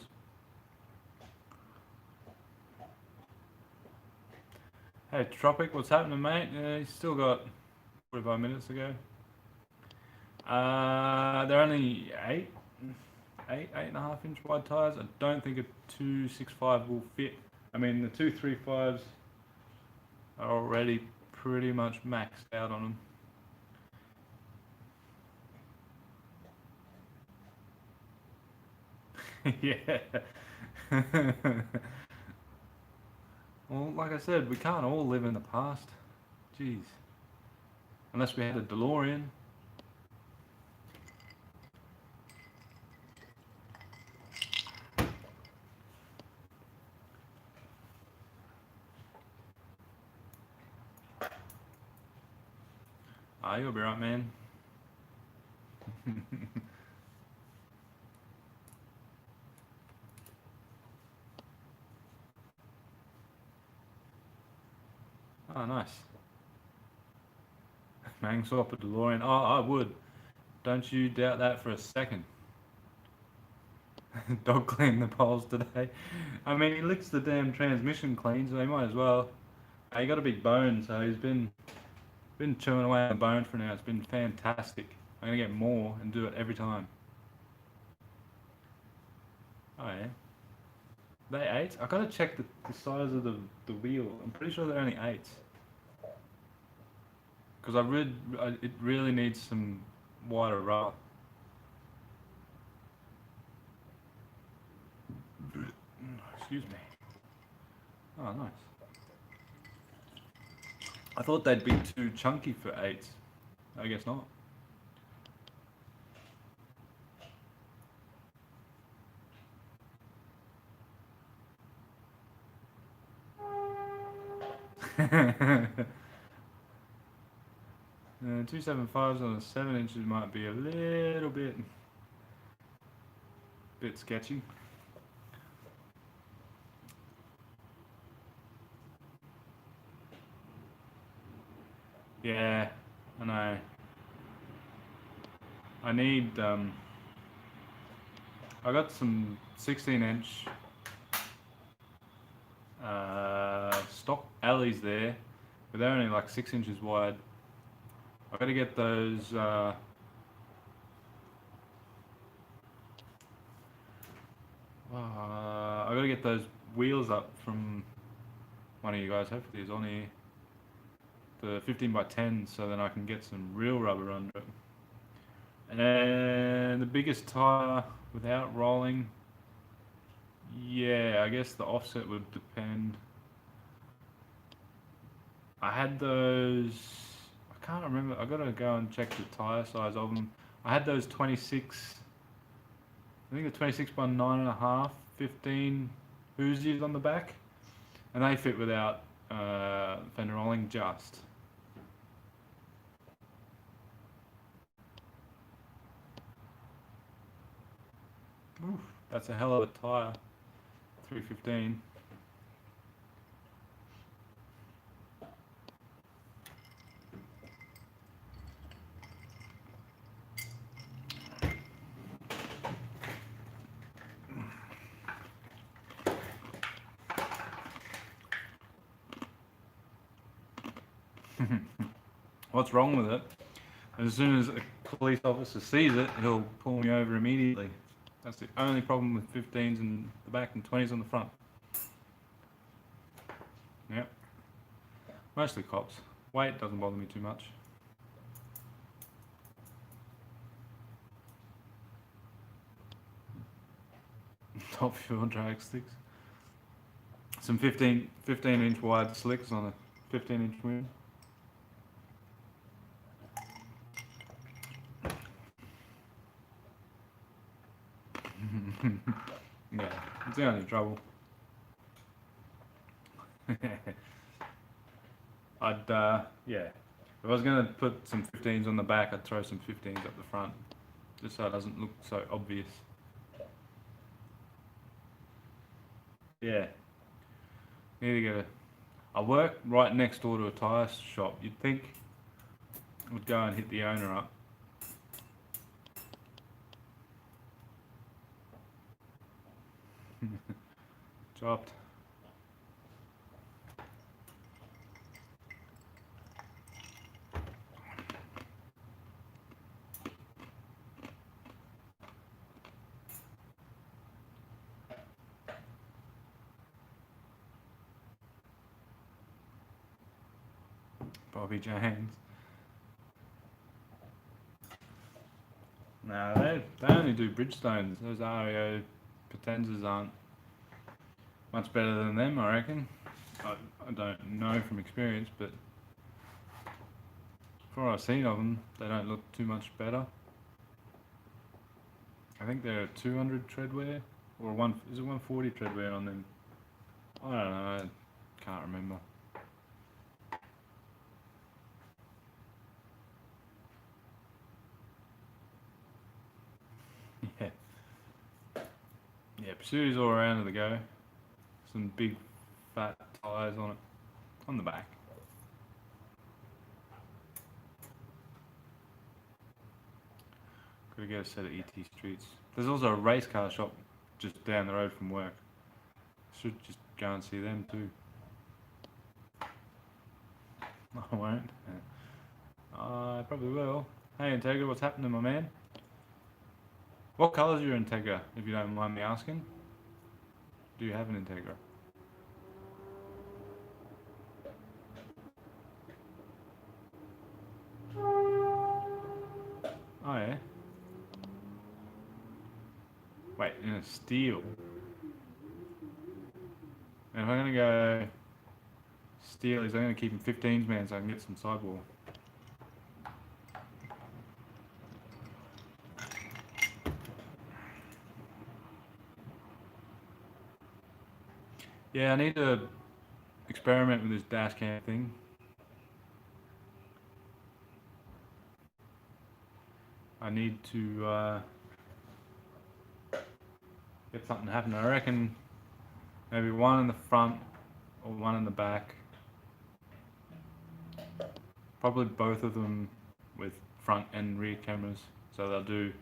Hey, Tropic, what's happening, mate? You still got 45 minutes to go. They're only 8.5 inch wide tyres. I don't think a 265 will fit. I mean, the 235s are already pretty much maxed out on them. Yeah. Well, like I said, we can't all live in the past. Jeez. Unless we had a DeLorean. Ah, you'll be right, man. Oh, nice. Mang swap a DeLorean. Oh, I would. Don't you doubt that for a second. Dog cleaned the poles today. I mean, he licks the damn transmission clean, so he might as well. He got a big bone, so he's been chewing away on the bone for now. It's been fantastic. I'm gonna get more and do it every time. Oh yeah. They 8? I gotta check the size of the wheel. I'm pretty sure they're only 8s. Because it really needs some wider rubber. Excuse me. Oh, nice. I thought they'd be too chunky for 8s. I guess not. uh, 275s on the 7 inches might be a little bit sketchy. Yeah, I know. I need I got some 16-inch stock alleys there, but they're only like 6 inches wide. I got to get those. I got to get those wheels up from one of you guys. Hopefully, it's on here. The 15 by 10, so then I can get some real rubber under it. And the biggest tire without rolling. Yeah, I guess the offset would depend. I had those. I can't remember. I gotta go and check the tire size of them. I had those 26. I think the 26 by 9.5, 15 Uzis on the back, and they fit without fender rolling just. Oof, that's a hell of a tire. 315. What's wrong with it? As soon as a police officer sees it, he'll pull me over immediately. That's the only problem with 15s in the back and 20s on the front. Yep. Mostly cops. Weight doesn't bother me too much. Top fuel drag sticks. Some 15 inch wide slicks on a 15 inch wheel. Yeah, it's the only trouble. Yeah. If I was going to put some 15s on the back, I'd throw some 15s up the front. just so it doesn't look so obvious. Yeah, need to get a. I work right next door to a tyre shop. You'd think I would go and hit the owner up. Dropped. Bobby James. No, they only do Bridgestones. Those REO Potenzas aren't much better than them, I reckon. I don't know from experience, but from what I've seen of them, they don't look too much better. I think they're a 200 treadwear, or is it 140 treadwear on them? I don't know, I can't remember. Yeah. Yeah, Pursuit's all around the go. Some big fat tyres on it, on the back. Gotta get a set of ET Streets. There's also a race car shop just down the road from work. Should just go and see them too. I won't. I probably will. Hey Integra, what's happening, my man? What colour's your Integra, if you don't mind me asking? Do you have an Integra? Oh yeah. Wait, in a steel. And if I'm gonna go steel, I'm gonna keep him 15s, man, so I can get some sidewall. Yeah, I need to experiment with this dash cam thing. I need to get something happening. I reckon maybe one in the front or one in the back. Probably both of them with front and rear cameras. So they'll do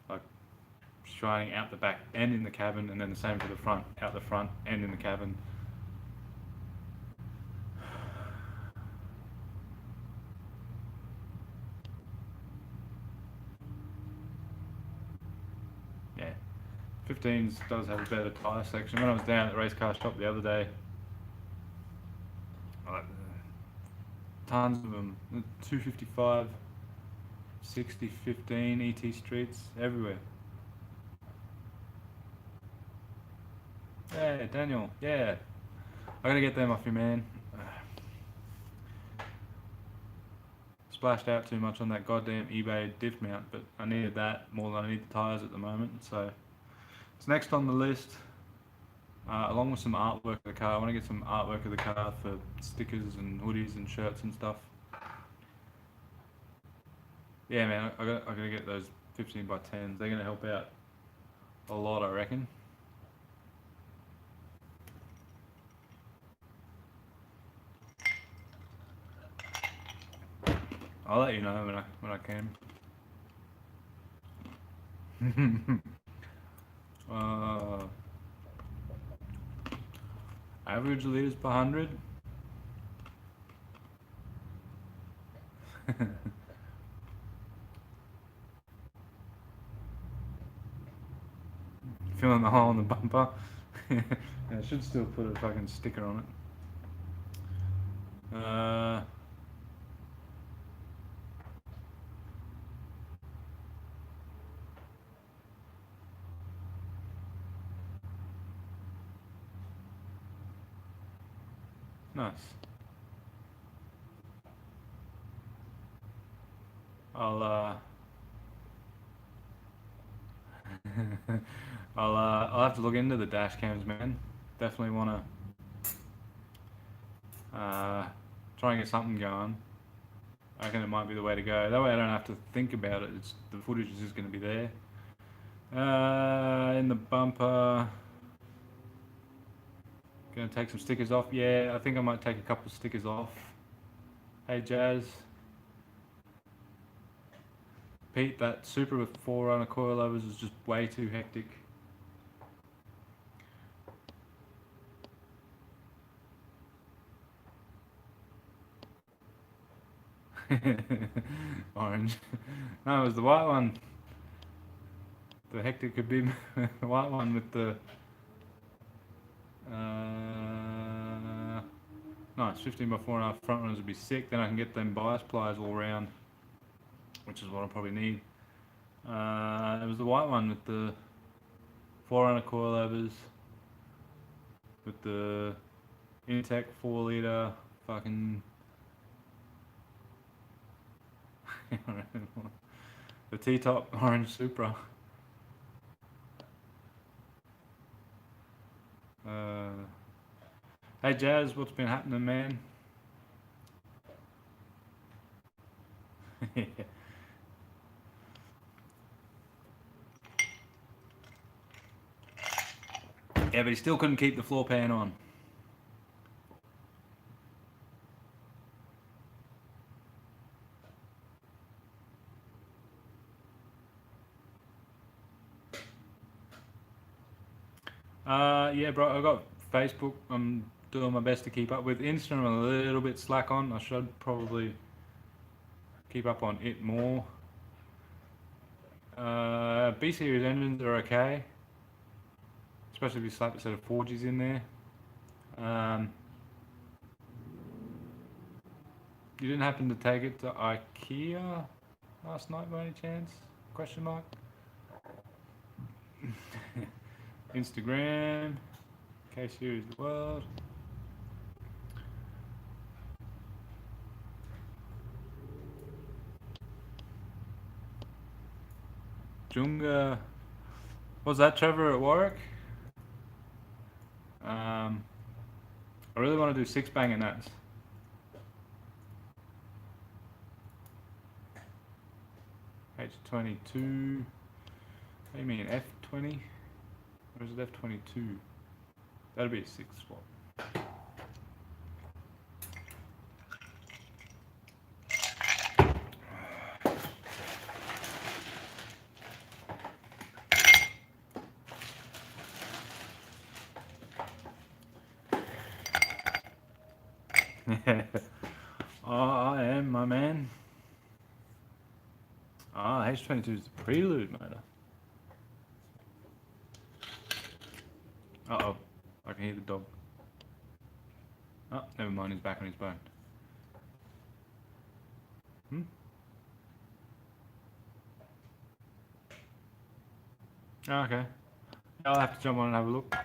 like shining out the back and in the cabin, and then the same for the front, out the front and in the cabin. Yeah, 15s does have a better tyre selection. When I was down at the race car shop the other day, like, tons of them, 255, 60, 15, ET Streets, everywhere. Yeah, Daniel, yeah. I gotta get them off you, man. Splashed out too much on that goddamn eBay diff mount, but I needed that more than I need the tyres at the moment, so it's next on the list. Along with some artwork of the car. I want to get some artwork of the car for stickers and hoodies and shirts and stuff. Yeah, man, I gotta get those 15 by 10s. They're gonna help out a lot, I reckon. I'll let you know when I can. Average litres per 100. Filling the hole in the bumper. Yeah, I should still put a fucking sticker on it. Nice. I'll have to look into the dash cams, man. Definitely wanna try and get something going. I reckon it might be the way to go. That way I don't have to think about it. The footage is just going to be there. In the bumper, going to take some stickers off. Yeah, I think I might take a couple of stickers off. Hey Jazz. Pete, that Supra with 4-runner coilovers is just way too hectic. Orange. No, it was the white one. The hectic could be the white one with the nice 15x4.5 front runners would be sick. Then I can get them bias pliers all round, which is what I probably need. It was the white one with the 4-runner coilovers, with the Intec 4-litre fucking the T-top orange Supra. Hey Jazz, what's been happening, man? Yeah, but he still couldn't keep the floor pan on. Yeah, bro, I got Facebook. I'm doing my best to keep up with. Instagram. I'm a little bit slack on. I should probably keep up on it more. B series engines are okay, especially if you slap a set of 4Gs in there. You didn't happen to take it to IKEA last night by any chance? Question mark. Instagram, K Series the World. Junga, was that Trevor at work? I really want to do 6-bang and that's. H22. What do you mean, F20? Or is it F22? That'll be a 6 spot. Oh, I am, my man. Ah, H22 is the prelude motor. Uh-oh, I can hear the dog. Oh, never mind, he's back on his bone. Oh, okay. I'll have to jump on and have a look.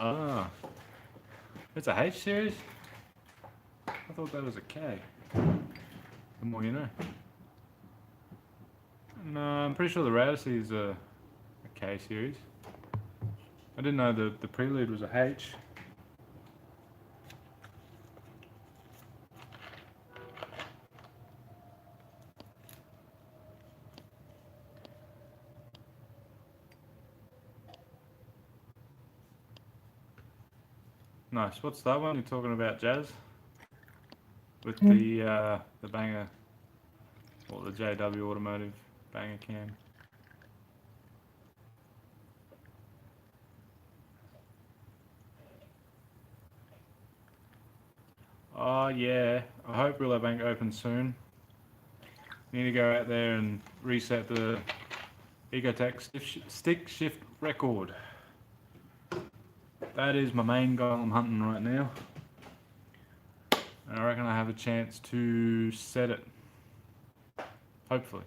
Ah, it's a H series? I thought that was a K. The more you know. No, I'm pretty sure the Radice is a K series. I didn't know the Prelude was a H. Nice. What's that one you're talking about, Jazz? With the banger, or the JW Automotive banger cam. Oh yeah, I hope Willow Bank opens soon. Need to go out there and reset the Ecotech stick shift record. That is my main goal I'm hunting right now. And I reckon I have a chance to set it. Hopefully.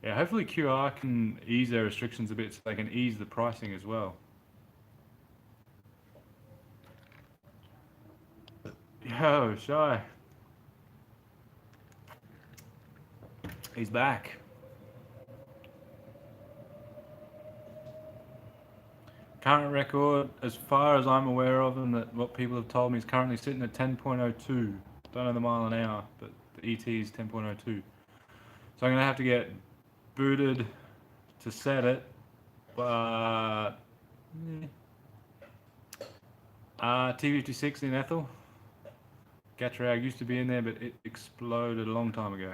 Yeah, hopefully QR can ease their restrictions a bit so they can ease the pricing as well. Yo, Shy. He's back. Current record, as far as I'm aware of, and that what people have told me, is currently sitting at 10.02. Don't know the mile an hour, but the ET is 10.02. So I'm going to have to get booted to set it, but T56 in Ethel. Gatrag used to be in there, but it exploded a long time ago.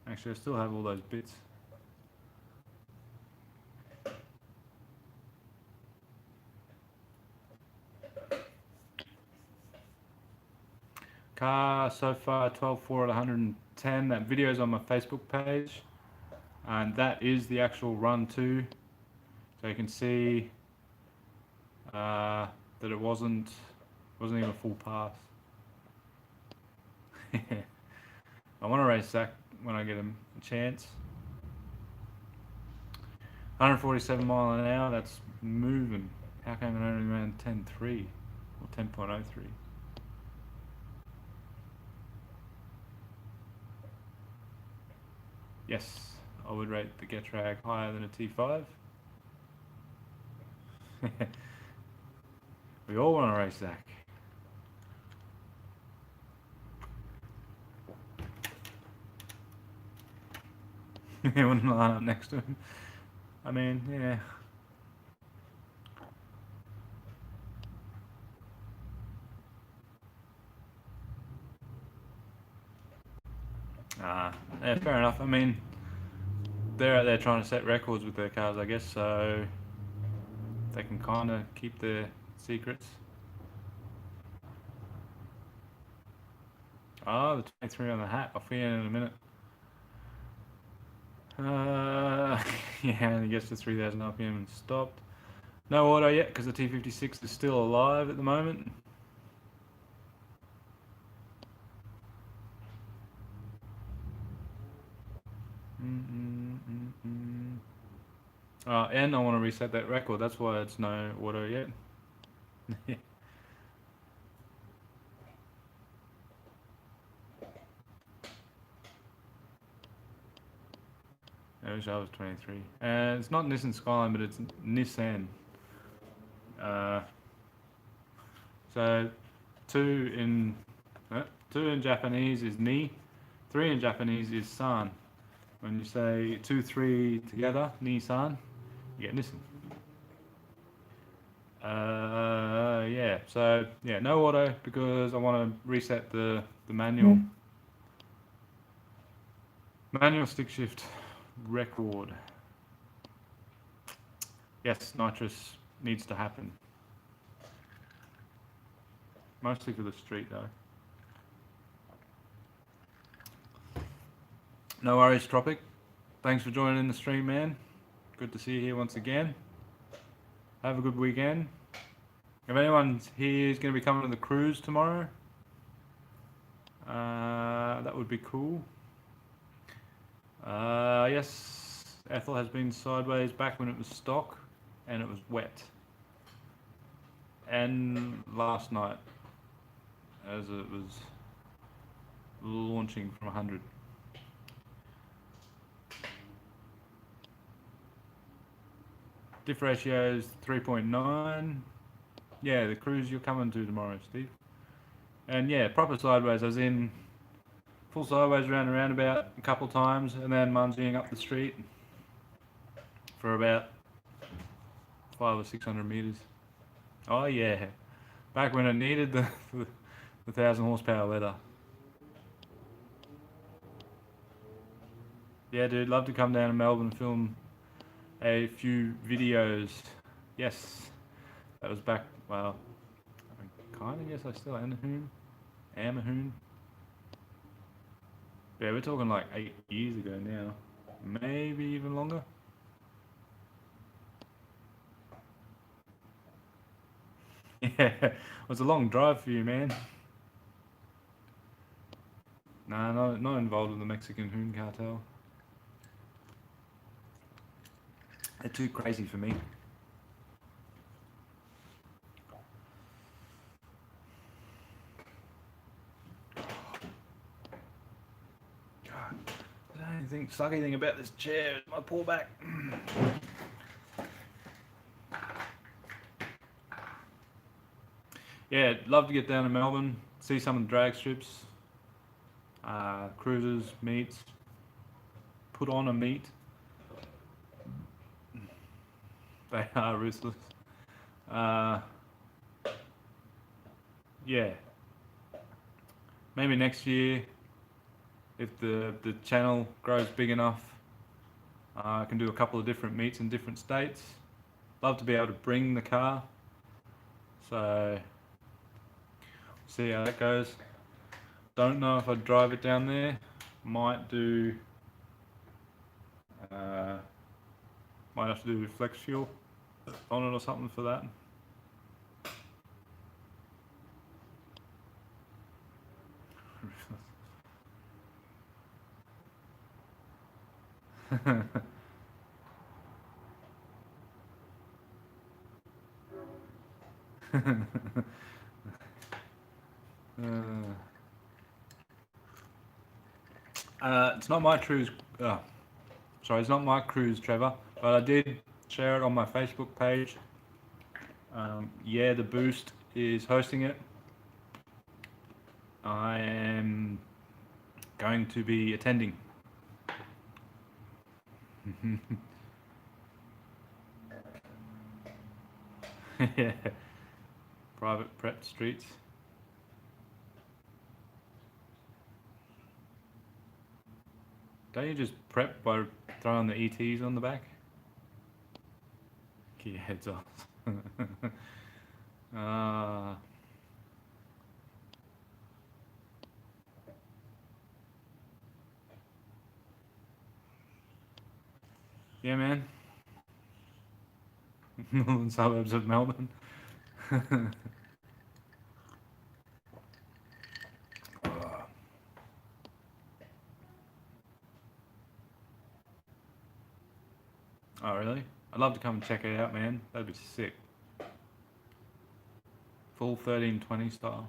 Actually, I still have all those bits. Car so far 12.4 at 110. That video's on my Facebook page, and that is the actual run too. So you can see that it wasn't even a full pass. I want to race Zach when I get a chance. 147 mile an hour. That's moving. How come it only ran 10.3 or 10.03? Yes, I would rate the Getrag higher than a T5. We all want to race Zach. He wouldn't line up next to him. I mean, yeah. Yeah, fair enough. I mean, they're out there trying to set records with their cars, I guess, so they can kind of keep their secrets. Oh, the 23 on the hat. I'll feel in a minute. Yeah, and it gets to 3,000 RPM and stopped. No auto yet because the T56 is still alive at the moment. And I want to reset that record. That's why it's no auto yet. I wish I was 23. And it's not Nissan Skyline, but it's Nissan. So two in Japanese is ni, 3 in Japanese is san. When you say 2, 3 together, ni-san, you get Nissan. Yeah. So yeah, no auto because I want to reset the manual. Manual stick shift record. Yes, nitrous needs to happen. Mostly for the street though. No worries, Tropic. Thanks for joining the stream, man. Good to see you here once again. Have a good weekend. If anyone here is going to be coming to the cruise tomorrow, that would be cool. Yes, Ethel has been sideways back when it was stock and it was wet. And last night, as it was launching from 100. Diff ratio is 3.9. Yeah, the cruise you're coming to tomorrow, Steve. And yeah, proper sideways, as in full sideways around a roundabout a couple times, and then munging up the street for about 500 or 600 meters. Oh yeah, back when it needed the 1,000 horsepower leather. Yeah, dude, love to come down to Melbourne and film a few videos. Yes, that was back, well, I kind of guess I still am a hoon. Yeah, we're talking like 8 years ago now, maybe even longer. Yeah, it was a long drive for you, man. Nah, not involved with the Mexican hoon cartel. They're too crazy for me. God. sucky thing about this chair is my poor back. Yeah, love to get down to Melbourne, see some of the drag strips, cruises, meets, put on a meet. They are ruthless. Yeah, maybe next year, if the channel grows big enough, I can do a couple of different meets in different states. Love to be able to bring the car, so see how that goes. Don't know if I'd drive it down there. Might do. Might have to do flex fuel on it or something for that. It's not my cruise. Sorry, it's not my cruise, Trevor. But I did share it on my Facebook page. Yeah, the Boost is hosting it. I am going to be attending. Yeah. Private prep streets. Don't you just prep by throwing the ETs on the back? Get your heads off. Yeah, man. Northern suburbs of Melbourne. Oh, really? I'd love to come and check it out, man. That'd be sick. Full 1320 style.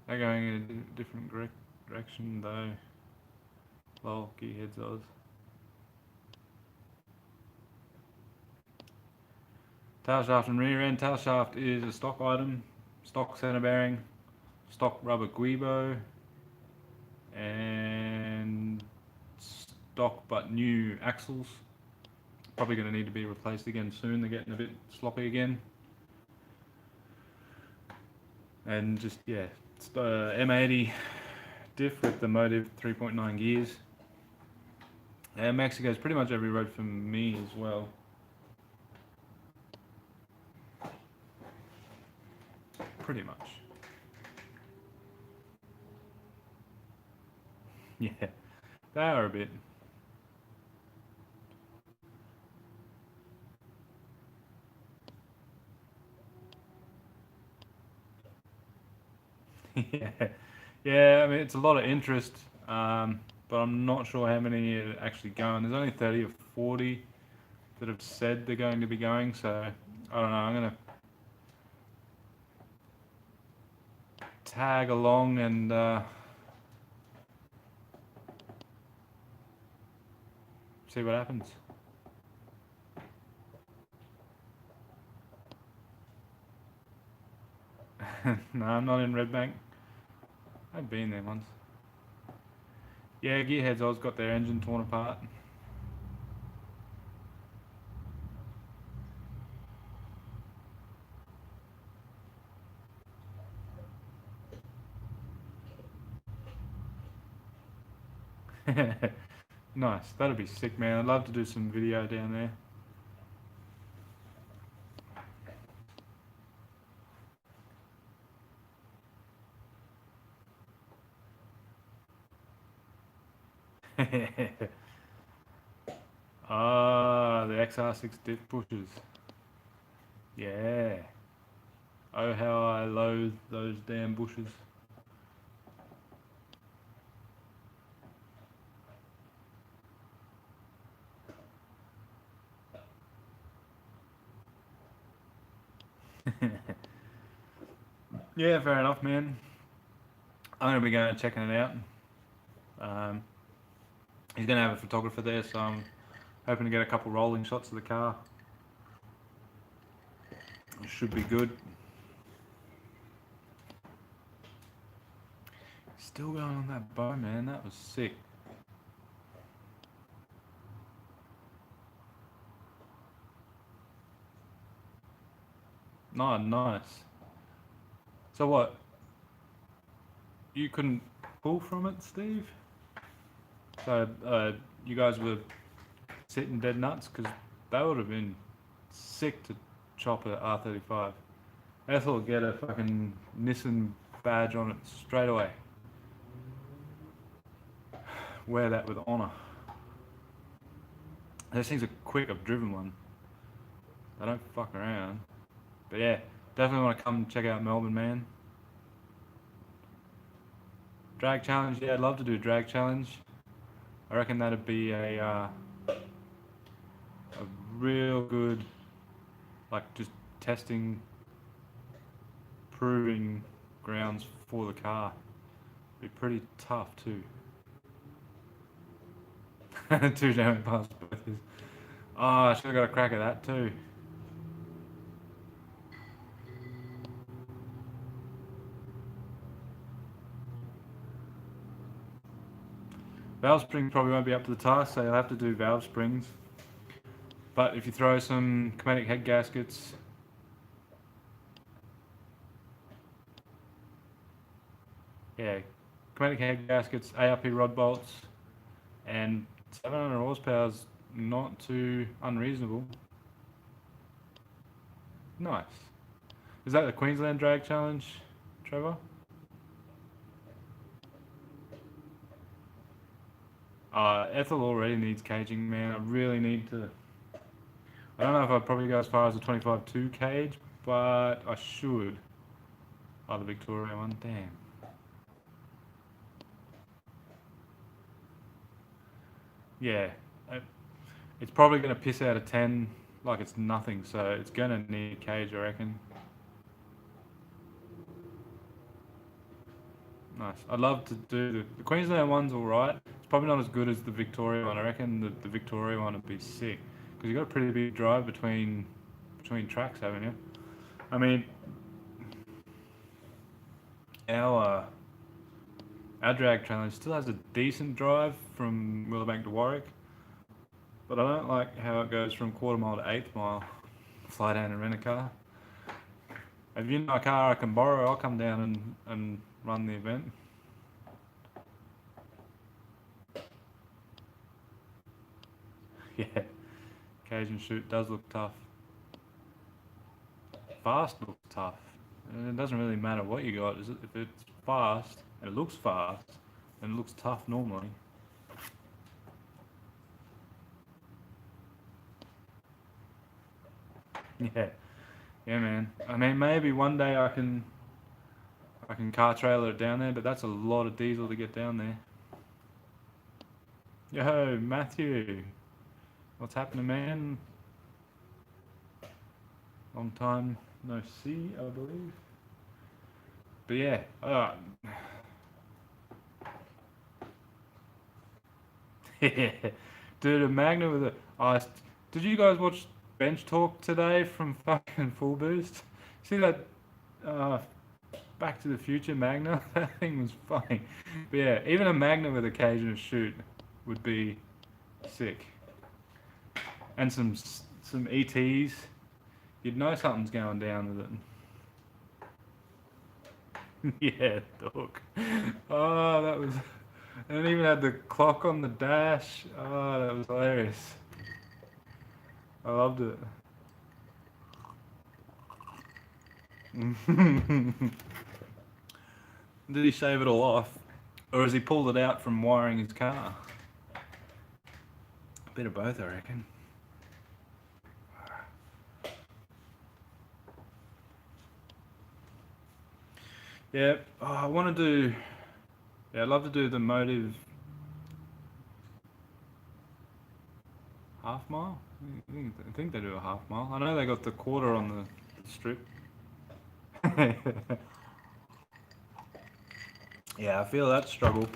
They're going in a different direction, though. Lol, get your heads Oz. Tail shaft and rear end. Tail shaft is a stock item. Stock center bearing. Stock rubber guibo. And stock but new axles. Probably going to need to be replaced again soon. They're getting a bit sloppy again. And just, yeah, it's the M80 diff with the Motive 3.9 gears. And Mexico's pretty much every road for me as well. Pretty much. Yeah, they are a bit. Yeah, yeah. I mean, it's a lot of interest, but I'm not sure how many are actually going. There's only 30 or 40 that have said they're going to be going. So I don't know. I'm gonna tag along and see what happens. No, I'm not in Red Bank. I've been there once. Yeah, Gearheads Oz got their engine torn apart. Nice, that'd be sick, man. I'd love to do some video down there. Ah, the XR6 diff bushes. Yeah. Oh, how I loathe those damn bushes. Yeah, fair enough, man. I'm gonna be going and checking it out. He's going to have a photographer there, so I'm hoping to get a couple rolling shots of the car. It should be good. Still going on that bow, man. That was sick. Nice. So what? You couldn't pull from it, Steve? So you guys were sitting dead nuts? Because that would have been sick to chop a R35. Ethel would get a fucking Nissan badge on it straight away. Wear that with honour. Those things are quick. I've driven one. They don't fuck around. But yeah, definitely want to come check out Melbourne, man. Drag challenge, yeah, I'd love to do a drag challenge. I reckon that'd be a real good, like, just testing, proving grounds for the car. Be pretty tough too. 2 down past both. Oh, I should have got a crack at that too. Valve spring probably won't be up to the task, so you'll have to do valve springs. But if you throw some chromatic head gaskets, yeah, chromatic head gaskets, ARP rod bolts, and 700 horsepower is not too unreasonable. Nice. Is that the Queensland drag challenge, Trevor? Ethel already needs caging, man. I really need to. I don't know if I'd probably go as far as the 25-2 cage, but I should. Oh, the Victoria one, damn. Yeah, it's probably going to piss out a 10 like it's nothing, so it's going to need a cage, I reckon. Nice. I'd love to do the Queensland one's alright. It's probably not as good as the Victoria one. I reckon the Victoria one would be sick. Because you've got a pretty big drive between tracks, haven't you? I mean, our drag challenge still has a decent drive from Willowbank to Warwick. But I don't like how it goes from quarter mile to eighth mile. Fly down and rent a car. If you know a car I can borrow, I'll come down and run the event. Yeah, Cajun shoot does look tough. Fast looks tough. And it doesn't really matter what you got. If it's fast and it looks fast, then it looks tough normally. Yeah, yeah, man. I mean, maybe one day I can car trailer it down there, but that's a lot of diesel to get down there. Yo, Matthew, what's happening, man? Long time no see, I believe. But yeah, dude, a Magna with a. Did you guys watch Bench Talk today from fucking Full Boost? See that Back to the Future Magna? That thing was funny. But yeah, even a Magna with occasional shoot would be sick. And some ETs, you'd know something's going down with it. Yeah, dog. Oh, that was. And it even had the clock on the dash. Oh, that was hilarious. I loved it. Did he shave it all off? Or has he pulled it out from wiring his car? A bit of both, I reckon. Yeah, I want to do. Yeah, I'd love to do the Motive half mile. I think they do a half mile. I know they got the quarter on the strip. Yeah, I feel that struggle.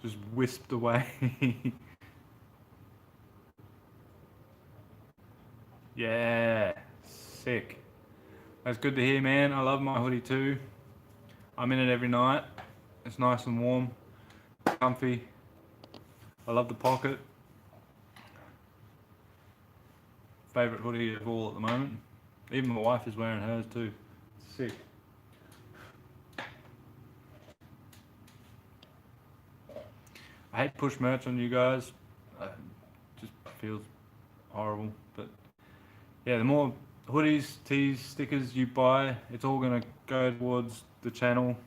Just whisked away. Yeah, sick. That's good to hear, man. I love my hoodie too. I'm in it every night. It's nice and warm, comfy. I love the pocket. Favorite hoodie of all at the moment. Even my wife is wearing hers too. Sick. I hate push merch on you guys. It just feels horrible. But yeah, the more hoodies, tees, stickers you buy, it's all gonna go towards the channel,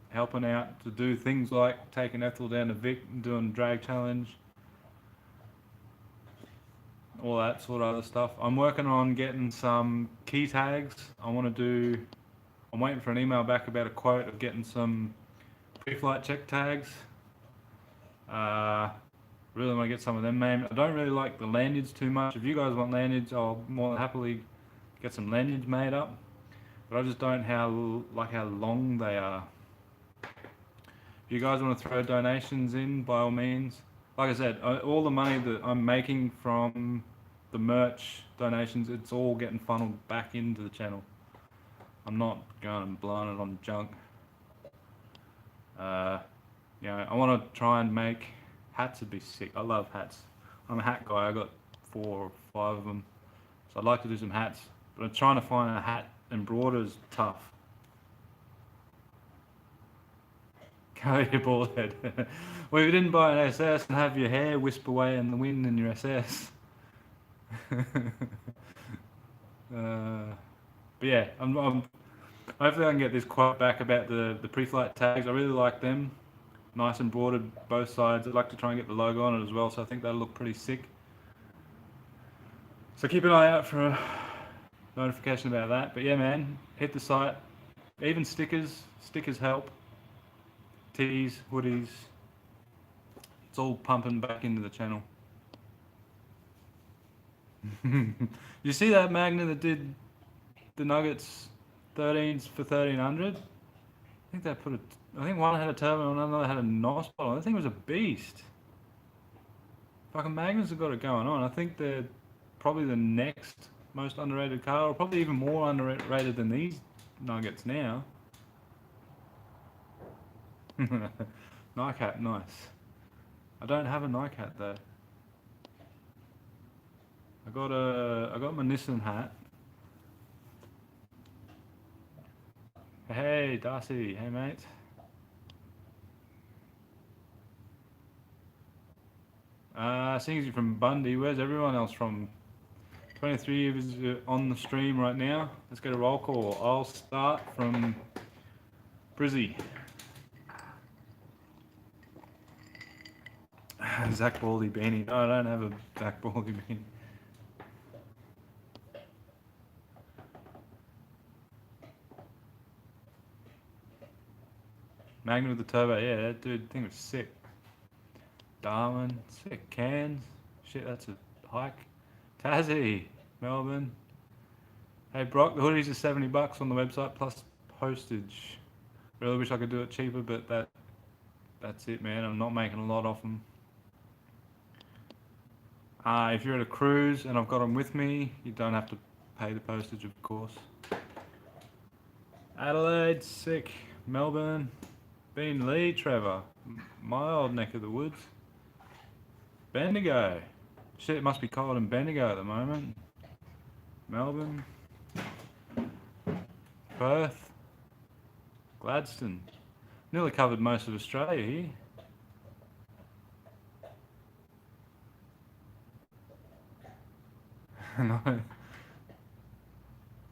helping out to do things like taking Ethel down to Vic and doing drag challenge, all that sort of other stuff. I'm working on getting some key tags. I'm waiting for an email back about a quote of getting some pre-flight check tags. Really want to get some of them made. I don't really like the lanyards too much. If you guys want lanyards, I'll more than happily get some lanyards made up. But I just don't like how long they are. If you guys want to throw donations in, by all means. Like I said, all the money that I'm making from the merch donations, it's all getting funneled back into the channel. I'm not going and blowing it on junk. I want to try and make hats. Would be sick. I love hats. I'm a hat guy. I got 4 or 5 of them. So I'd like to do some hats. But I'm trying to find a hat embroider is tough. Go your bald head. Well, if you didn't buy an SS and have your hair wisp away in the wind in your SS. But yeah, hopefully I can get this quote back about the pre-flight tags. I really like them. Nice embroidered both sides. I'd like to try and get the logo on it as well, so I think that'll look pretty sick. So keep an eye out for a notification about that. But yeah, man, hit the site. Even stickers help. Tees, hoodies. It's all pumping back into the channel. You see that Magna that did the Nuggets 13s for 1300? I think one had a turbo and another had a NOS bottle. I think it was a beast. Fucking Magnums have got it going on. I think they're probably the next most underrated car, or probably even more underrated than these Nuggets now. Nike hat, nice. I don't have a Nike hat though. I got my Nissan hat. Hey Darcy, hey mate. Seeing as you're from Bundy, where's everyone else from? 23 of us on the stream right now. Let's get a roll call. I'll start from Brizzy. Zach Baldy beanie. No, I don't have a Zach Baldy beanie. Magnum with the turbo, yeah, that dude thing was sick. Darwin, sick. Cairns, shit, that's a hike. Tassie, Melbourne. Hey Brock, the hoodies are $70 on the website plus postage. Really wish I could do it cheaper, but that's it, man. I'm not making a lot off them. If you're at a cruise and I've got them with me, you don't have to pay the postage, of course. Adelaide, sick. Melbourne, Beenleigh, Trevor, my old neck of the woods. Bendigo, shit, it must be cold in Bendigo at the moment. Melbourne, Perth, Gladstone. Nearly covered most of Australia here.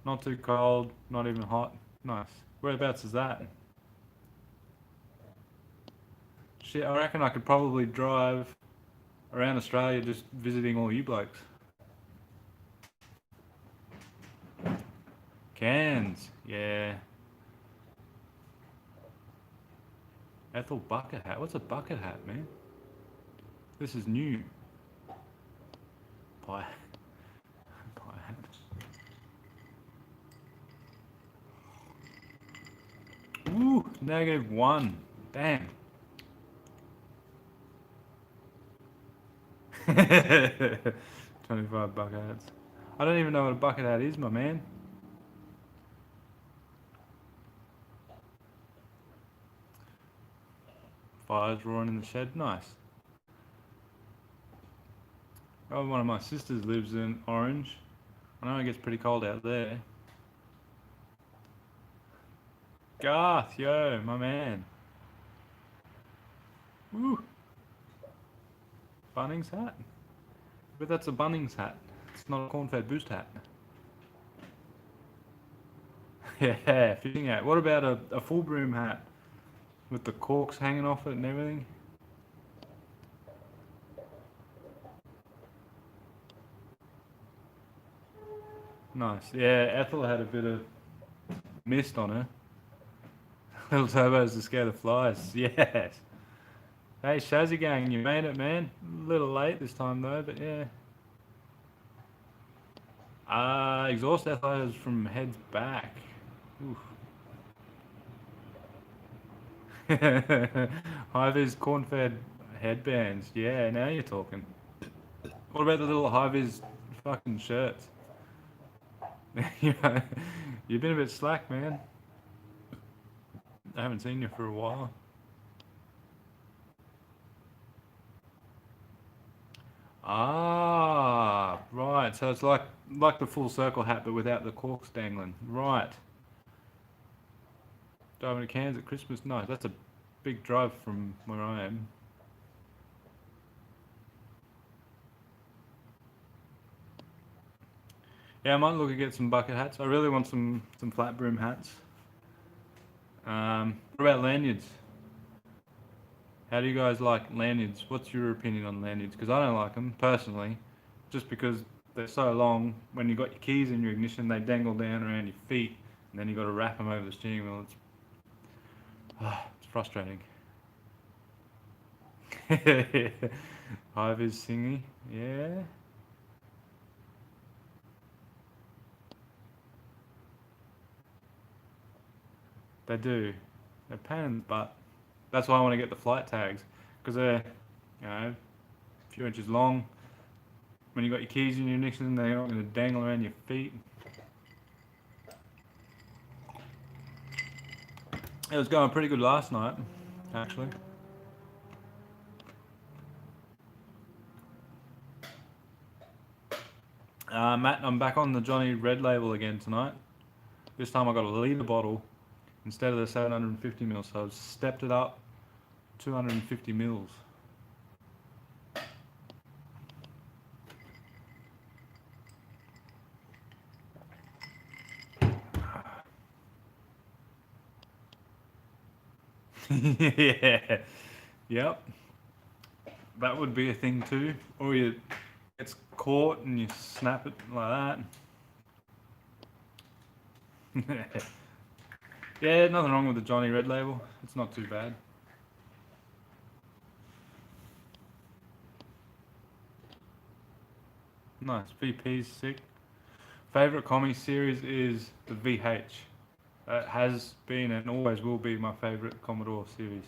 Not too cold, not even hot. Nice. Whereabouts is that? Shit, I reckon I could probably drive around Australia just visiting all you blokes. Cairns, yeah. Ethel bucket hat. What's a bucket hat, man? This is new. Pie. Pie hat. Ooh, -1. Damn. 25 bucket hats. I don't even know what a bucket hat is, my man. Fire's roaring in the shed. Nice. Oh, one of my sisters lives in Orange. I know it gets pretty cold out there. Garth, yo, my man. Woo. Bunnings hat? But that's a Bunnings hat. It's not a corn-fed boost hat. Yeah, fishing hat. What about a full brim hat with the corks hanging off it and everything? Nice. Yeah, Ethel had a bit of mist on her. Little turbos to scare the flies. Yes. Hey, Shazzy Gang, you made it, man. A little late this time though, but yeah. Exhaust echoes from heads back. Oof. High-vis corn-fed headbands. Yeah, now you're talking. What about the little high-vis fucking shirts? You've been a bit slack, man. I haven't seen you for a while. Ah, right. So it's like the full circle hat, but without the corks dangling. Right. Driving to Cairns at Christmas. No, that's a big drive from where I am. Yeah, I might look at get some bucket hats. I really want some flat brim hats. What about lanyards? How do you guys like lanyards? What's your opinion on lanyards? Because I don't like them personally, just because they're so long. When you got your keys in your ignition, they dangle down around your feet, and then you got to wrap them over the steering wheel. It's frustrating. High-vis thingy, yeah. They do. They're pain in the butt. That's why I want to get the flight tags, because they're, a few inches long. When you got your keys in your ignition, they're not going to dangle around your feet. It was going pretty good last night, actually. Matt, I'm back on the Johnny Red Label again tonight. This time I got a litre bottle instead of the 750 mils, so I've stepped it up 250 mils. Yeah, yep. That would be a thing too. Or it's caught and you snap it like that. Yeah, nothing wrong with the Johnny Red Label. It's not too bad. Nice. VP's sick. Favorite comic series is the VH. It has been and always will be my favorite Commodore series.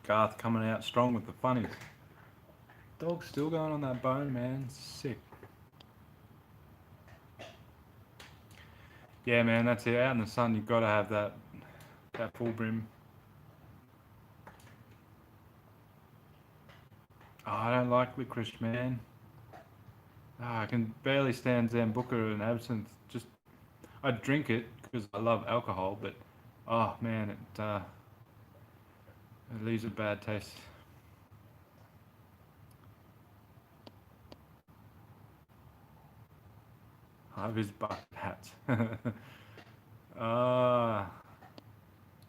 Garth coming out strong with the funnies. Dog's still going on that bone, man. Sick. Yeah, man, that's it. Out in the sun, you've got to have that full brim. Oh, I don't like licorice, man. I can barely stand Zambuca and absinthe. I drink it because I love alcohol, but oh man, it leaves a bad taste. I have his bucket hats.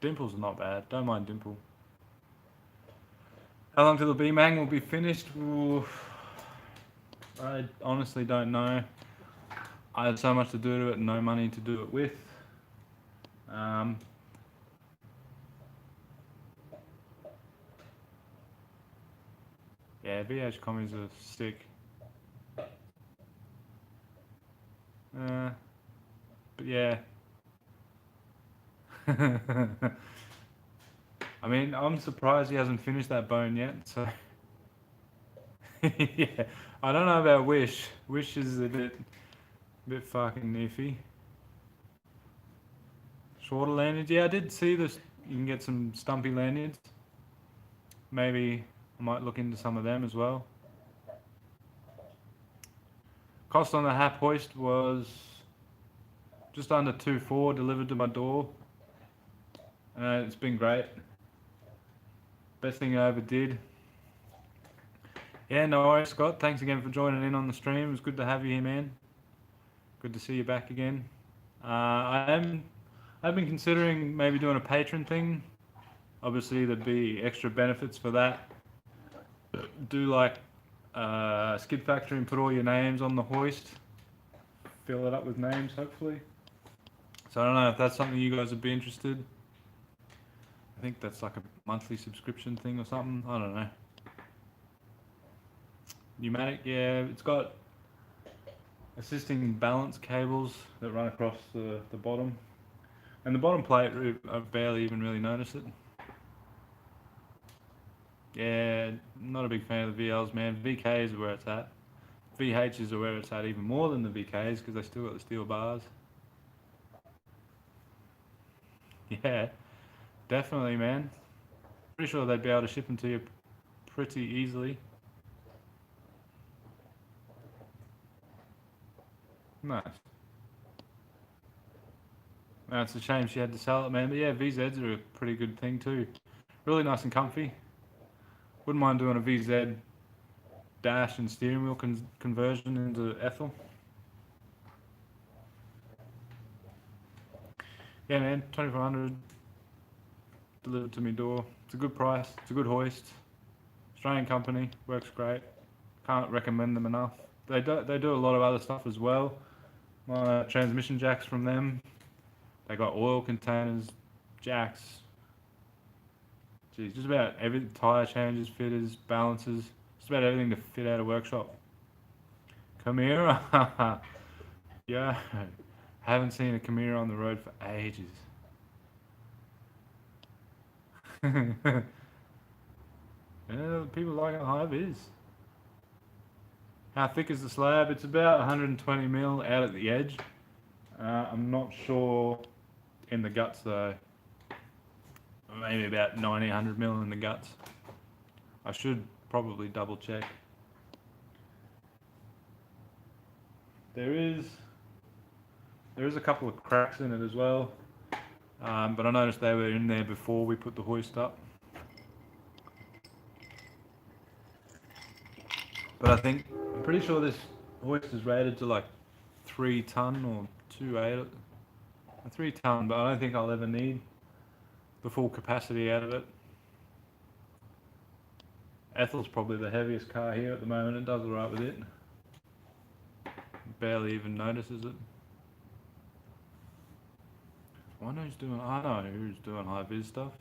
Dimple's not bad. Don't mind Dimple. How long till the B-Mang will be finished? Ooh, I honestly don't know. I have so much to do to it and no money to do it with. Um, yeah, VH commies are sick. But yeah. I mean, I'm surprised he hasn't finished that bone yet, so yeah. I don't know about Wish. Wish is a bit fucking iffy. Shorter lanyards. Yeah, I did see this. You can get some stumpy lanyards. Maybe I might look into some of them as well. Cost on the Hap hoist was just under 2.4 delivered to my door. It's been great. Best thing I ever did. Yeah, no worries, Scott. Thanks again for joining in on the stream. It was good to have you here, man. Good to see you back again. I've been considering maybe doing a patron thing. Obviously, there'd be extra benefits for that. Do like Skid Factory and put all your names on the hoist. Fill it up with names, hopefully. So I don't know if that's something you guys would be interested. I think that's like a monthly subscription thing or something. I don't know. Pneumatic, yeah, it's got assisting balance cables that run across the bottom. And the bottom plate, I barely even really noticed it. Yeah, not a big fan of the VLs, man. VKs are where it's at. VHs are where it's at even more than the VKs because they still got the steel bars. Yeah, definitely, man. Pretty sure they'd be able to ship them to you pretty easily. Nice. No, it's a shame she had to sell it, man. But yeah, VZs are a pretty good thing too. Really nice and comfy. Wouldn't mind doing a VZ dash and steering wheel conversion into Ethel. Yeah, man, 2,400 delivered to my door. It's a good price. It's a good hoist. Australian company, works great. Can't recommend them enough. They do a lot of other stuff as well. My transmission jacks from them. They got oil containers, jacks. Geez, just about every tire changes, fitters, balances. Just about everything to fit out a workshop. Camira. Yeah, haven't seen a Camira on the road for ages. Yeah, people like how high it is. How thick is the slab? It's about 120 mil out at the edge. I'm not sure in the guts though. Maybe about 90, 100 mil in the guts. I should probably double check. There is a couple of cracks in it as well, but I noticed they were in there before we put the hoist up. But I'm pretty sure this hoist is rated to like 3 ton or 2.8, 3 ton, but I don't think I'll ever need the full capacity out of it. Ethel's probably the heaviest car here at the moment. It does alright with it. Barely even notices it. I wonder who's doing. I know who's doing high vis stuff.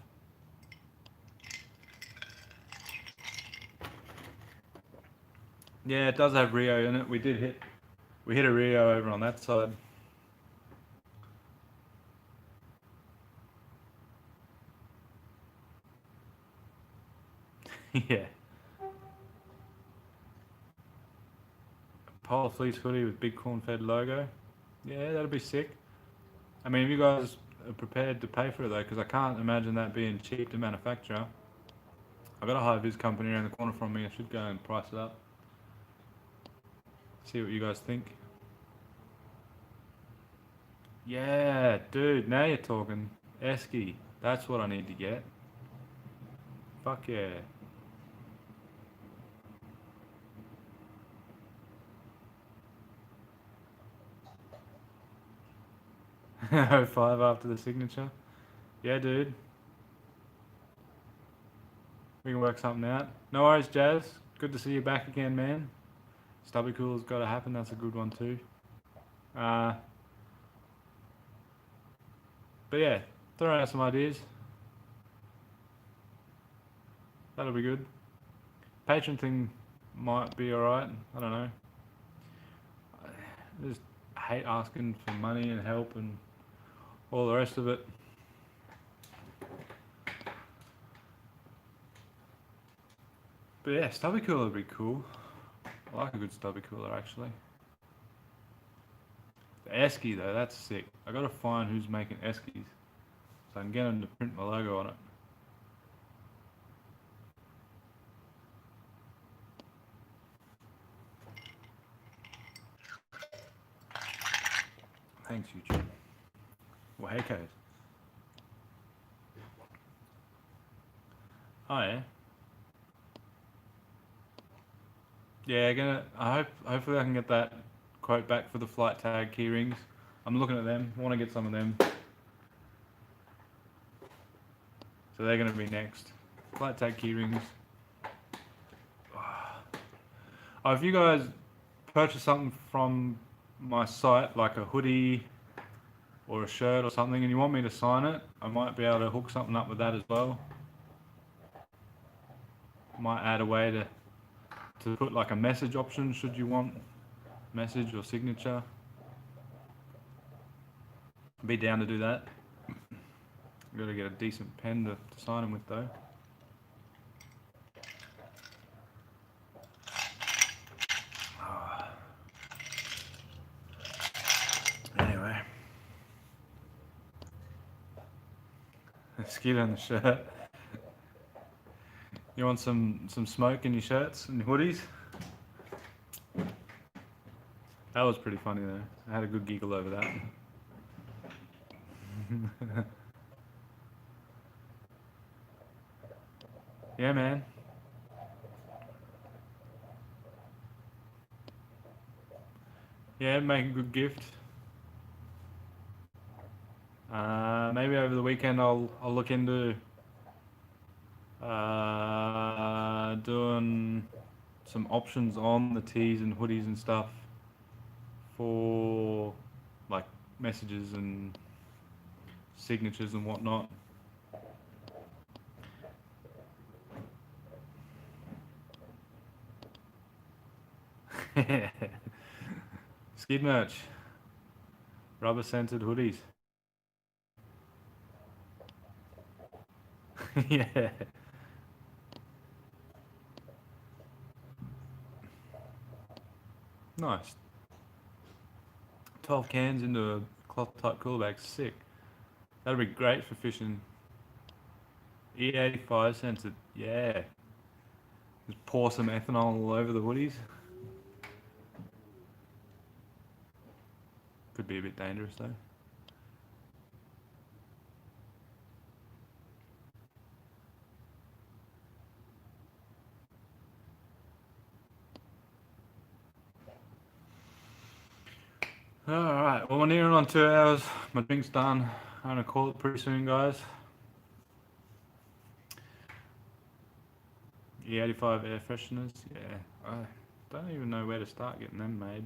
Yeah, it does have Rio in it. We hit a Rio over on that side. Yeah. Polar Fleece hoodie with big corn-fed logo. Yeah, that'll be sick. I mean, if you guys are prepared to pay for it though, because I can't imagine that being cheap to manufacture. I've got a high vis company around the corner from me. I should go and price it up. See what you guys think. Yeah, dude, now you're talking. Esky, that's what I need to get. Fuck yeah. Oh, 05 after the signature. Yeah, dude. We can work something out. No worries, Jazz. Good to see you back again, man. Stubby Cool's got to happen. That's a good one too. But yeah, throwing out some ideas. That'll be good. Patron thing might be alright. I don't know. I just hate asking for money and help and all the rest of it. But yeah, stubby cooler would be cool. I like a good stubby cooler actually. The Esky though, that's sick. I gotta find who's making Eskies so I can get them to print my logo on it. Thanks, YouTube. Well, hey, Kate. Oh yeah. Yeah, hopefully I can get that quote back for the flight tag key rings. I'm looking at them. I want to get some of them. So they're going to be next. Flight tag key rings. Oh, if you guys purchase something from my site, like a hoodie or a shirt or something, and you want me to sign it, I might be able to hook something up with that as well. Might add a way to put like a message option should you want message or signature. I'd be down to do that. Got to get a decent pen to sign them with though. Anyway, skin on the shirt. You want some smoke in your shirts and hoodies? That was pretty funny though. I had a good giggle over that. Yeah, man. Yeah, make a good gift. Maybe over the weekend I'll look into doing some options on the tees and hoodies and stuff for like messages and signatures and whatnot. Skid merch, rubber scented hoodies. Yeah. Nice. 12 cans into a cloth type cooler bag, sick. That'd be great for fishing. E85 scented, yeah. Just pour some ethanol all over the hoodies. Could be a bit dangerous though. Alright, well we're nearing on 2 hours. My drink's done. I'm gonna call it pretty soon, guys. E85 air fresheners, yeah. I don't even know where to start getting them made.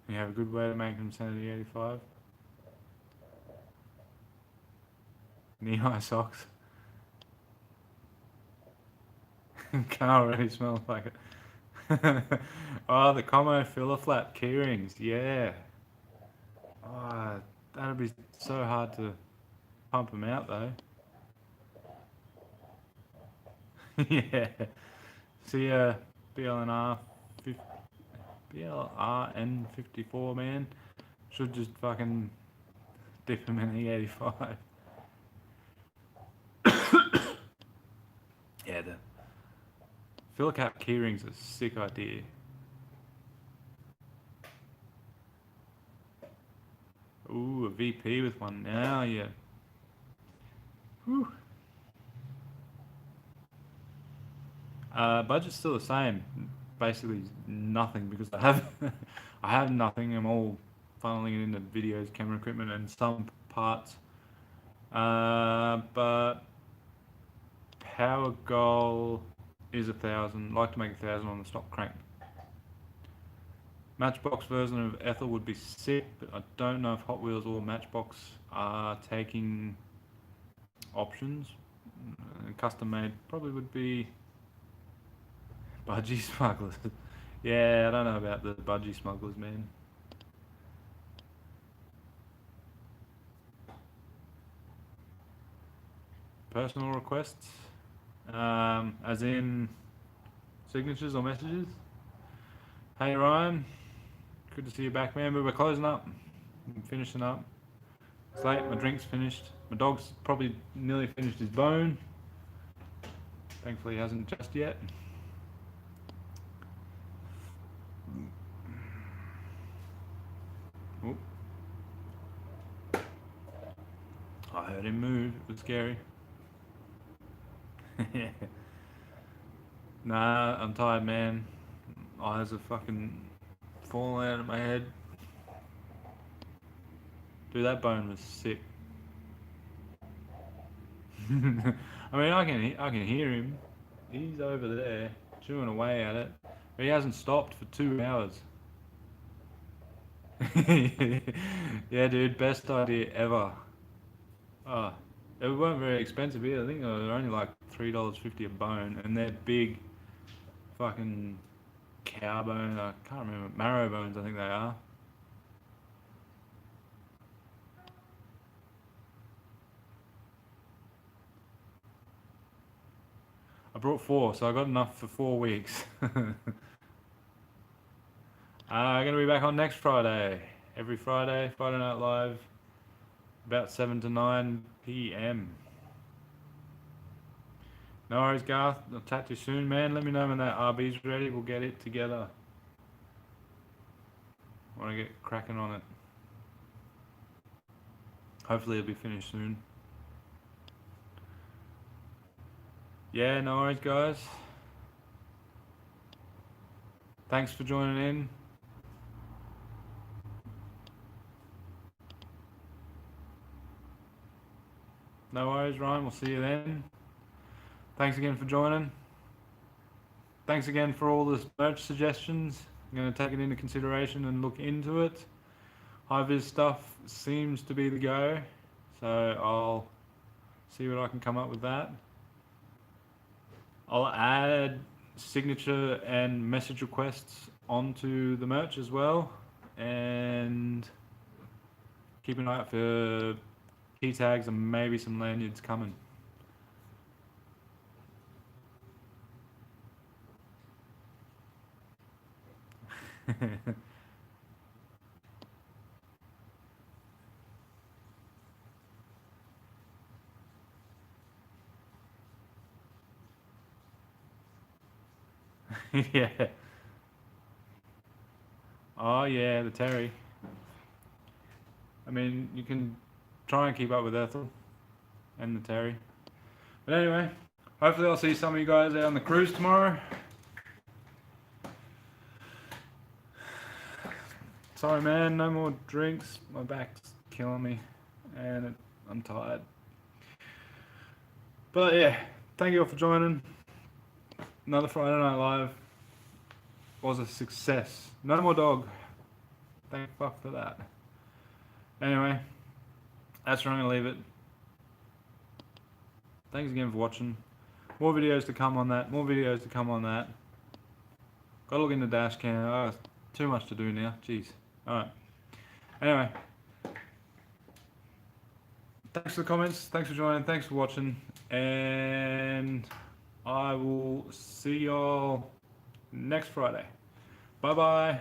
You have a good way to make them scented E85? Knee-high socks. Can't really smell like it. Oh, the Como filler flap keyrings, yeah. Oh, that'd be so hard to pump them out though. Yeah. See, BLNR, BLRN54 man should just fucking dip them in E85. Yeah, the filler cap keyrings are a sick idea. Ooh, a VP with one now, yeah. Whew. Budget's still the same. Basically nothing because I have I have nothing. I'm all funneling it into videos, camera equipment, and some parts. But power goal is 1,000. Like to make 1,000 on the stock crank. Matchbox version of Ethel would be sick, but I don't know if Hot Wheels or Matchbox are taking options. Custom made probably would be budgie smugglers. Yeah, I don't know about the budgie smugglers, man. Personal requests, as in signatures or messages. Hey Ryan, good to see you back, man. But we're closing up. I'm finishing up. It's late. My drink's finished. My dog's probably nearly finished his bone. Thankfully, he hasn't just yet. Oh. I heard him move. It was scary. Nah, I'm tired, man. Eyes are fucking falling out of my head. Dude, that bone was sick. I mean, I can hear him. He's over there chewing away at it, but he hasn't stopped for 2 hours. Yeah, dude, best idea ever. Oh, they weren't very expensive either. I think they were only like $3.50 a bone, and they're big, fucking cow bone. I can't remember, marrow bones. I think they are. I brought 4, so I got enough for 4 weeks. I'm gonna be back on next Friday. Every Friday, Friday Night Live, about 7 to 9 p.m. No worries, Garth. I'll chat to you soon, man. Let me know when that RB's ready. We'll get it together. I want to get cracking on it. Hopefully it'll be finished soon. Yeah, no worries, guys. Thanks for joining in. No worries, Ryan. We'll see you then. Thanks again for joining. Thanks again for all the merch suggestions. I'm going to take it into consideration and look into it. High-vis stuff seems to be the go, so I'll see what I can come up with that. I'll add signature and message requests onto the merch as well, and keep an eye out for key tags and maybe some lanyards coming. Yeah. Oh yeah, the Terry. I mean, you can try and keep up with Ethel and the Terry. But anyway, hopefully I'll see some of you guys out on the cruise tomorrow. Sorry, man, no more drinks. My back's killing me, and I'm tired. But yeah, thank you all for joining. Another Friday Night Live was a success. No more dog. Thank fuck for that. Anyway, that's where I'm gonna leave it. Thanks again for watching. More videos to come on that. More videos to come on that. Gotta look in the dash cam. Oh, too much to do now. Jeez. Alright. Anyway. Thanks for the comments. Thanks for joining. Thanks for watching. And I will see y'all next Friday. Bye bye.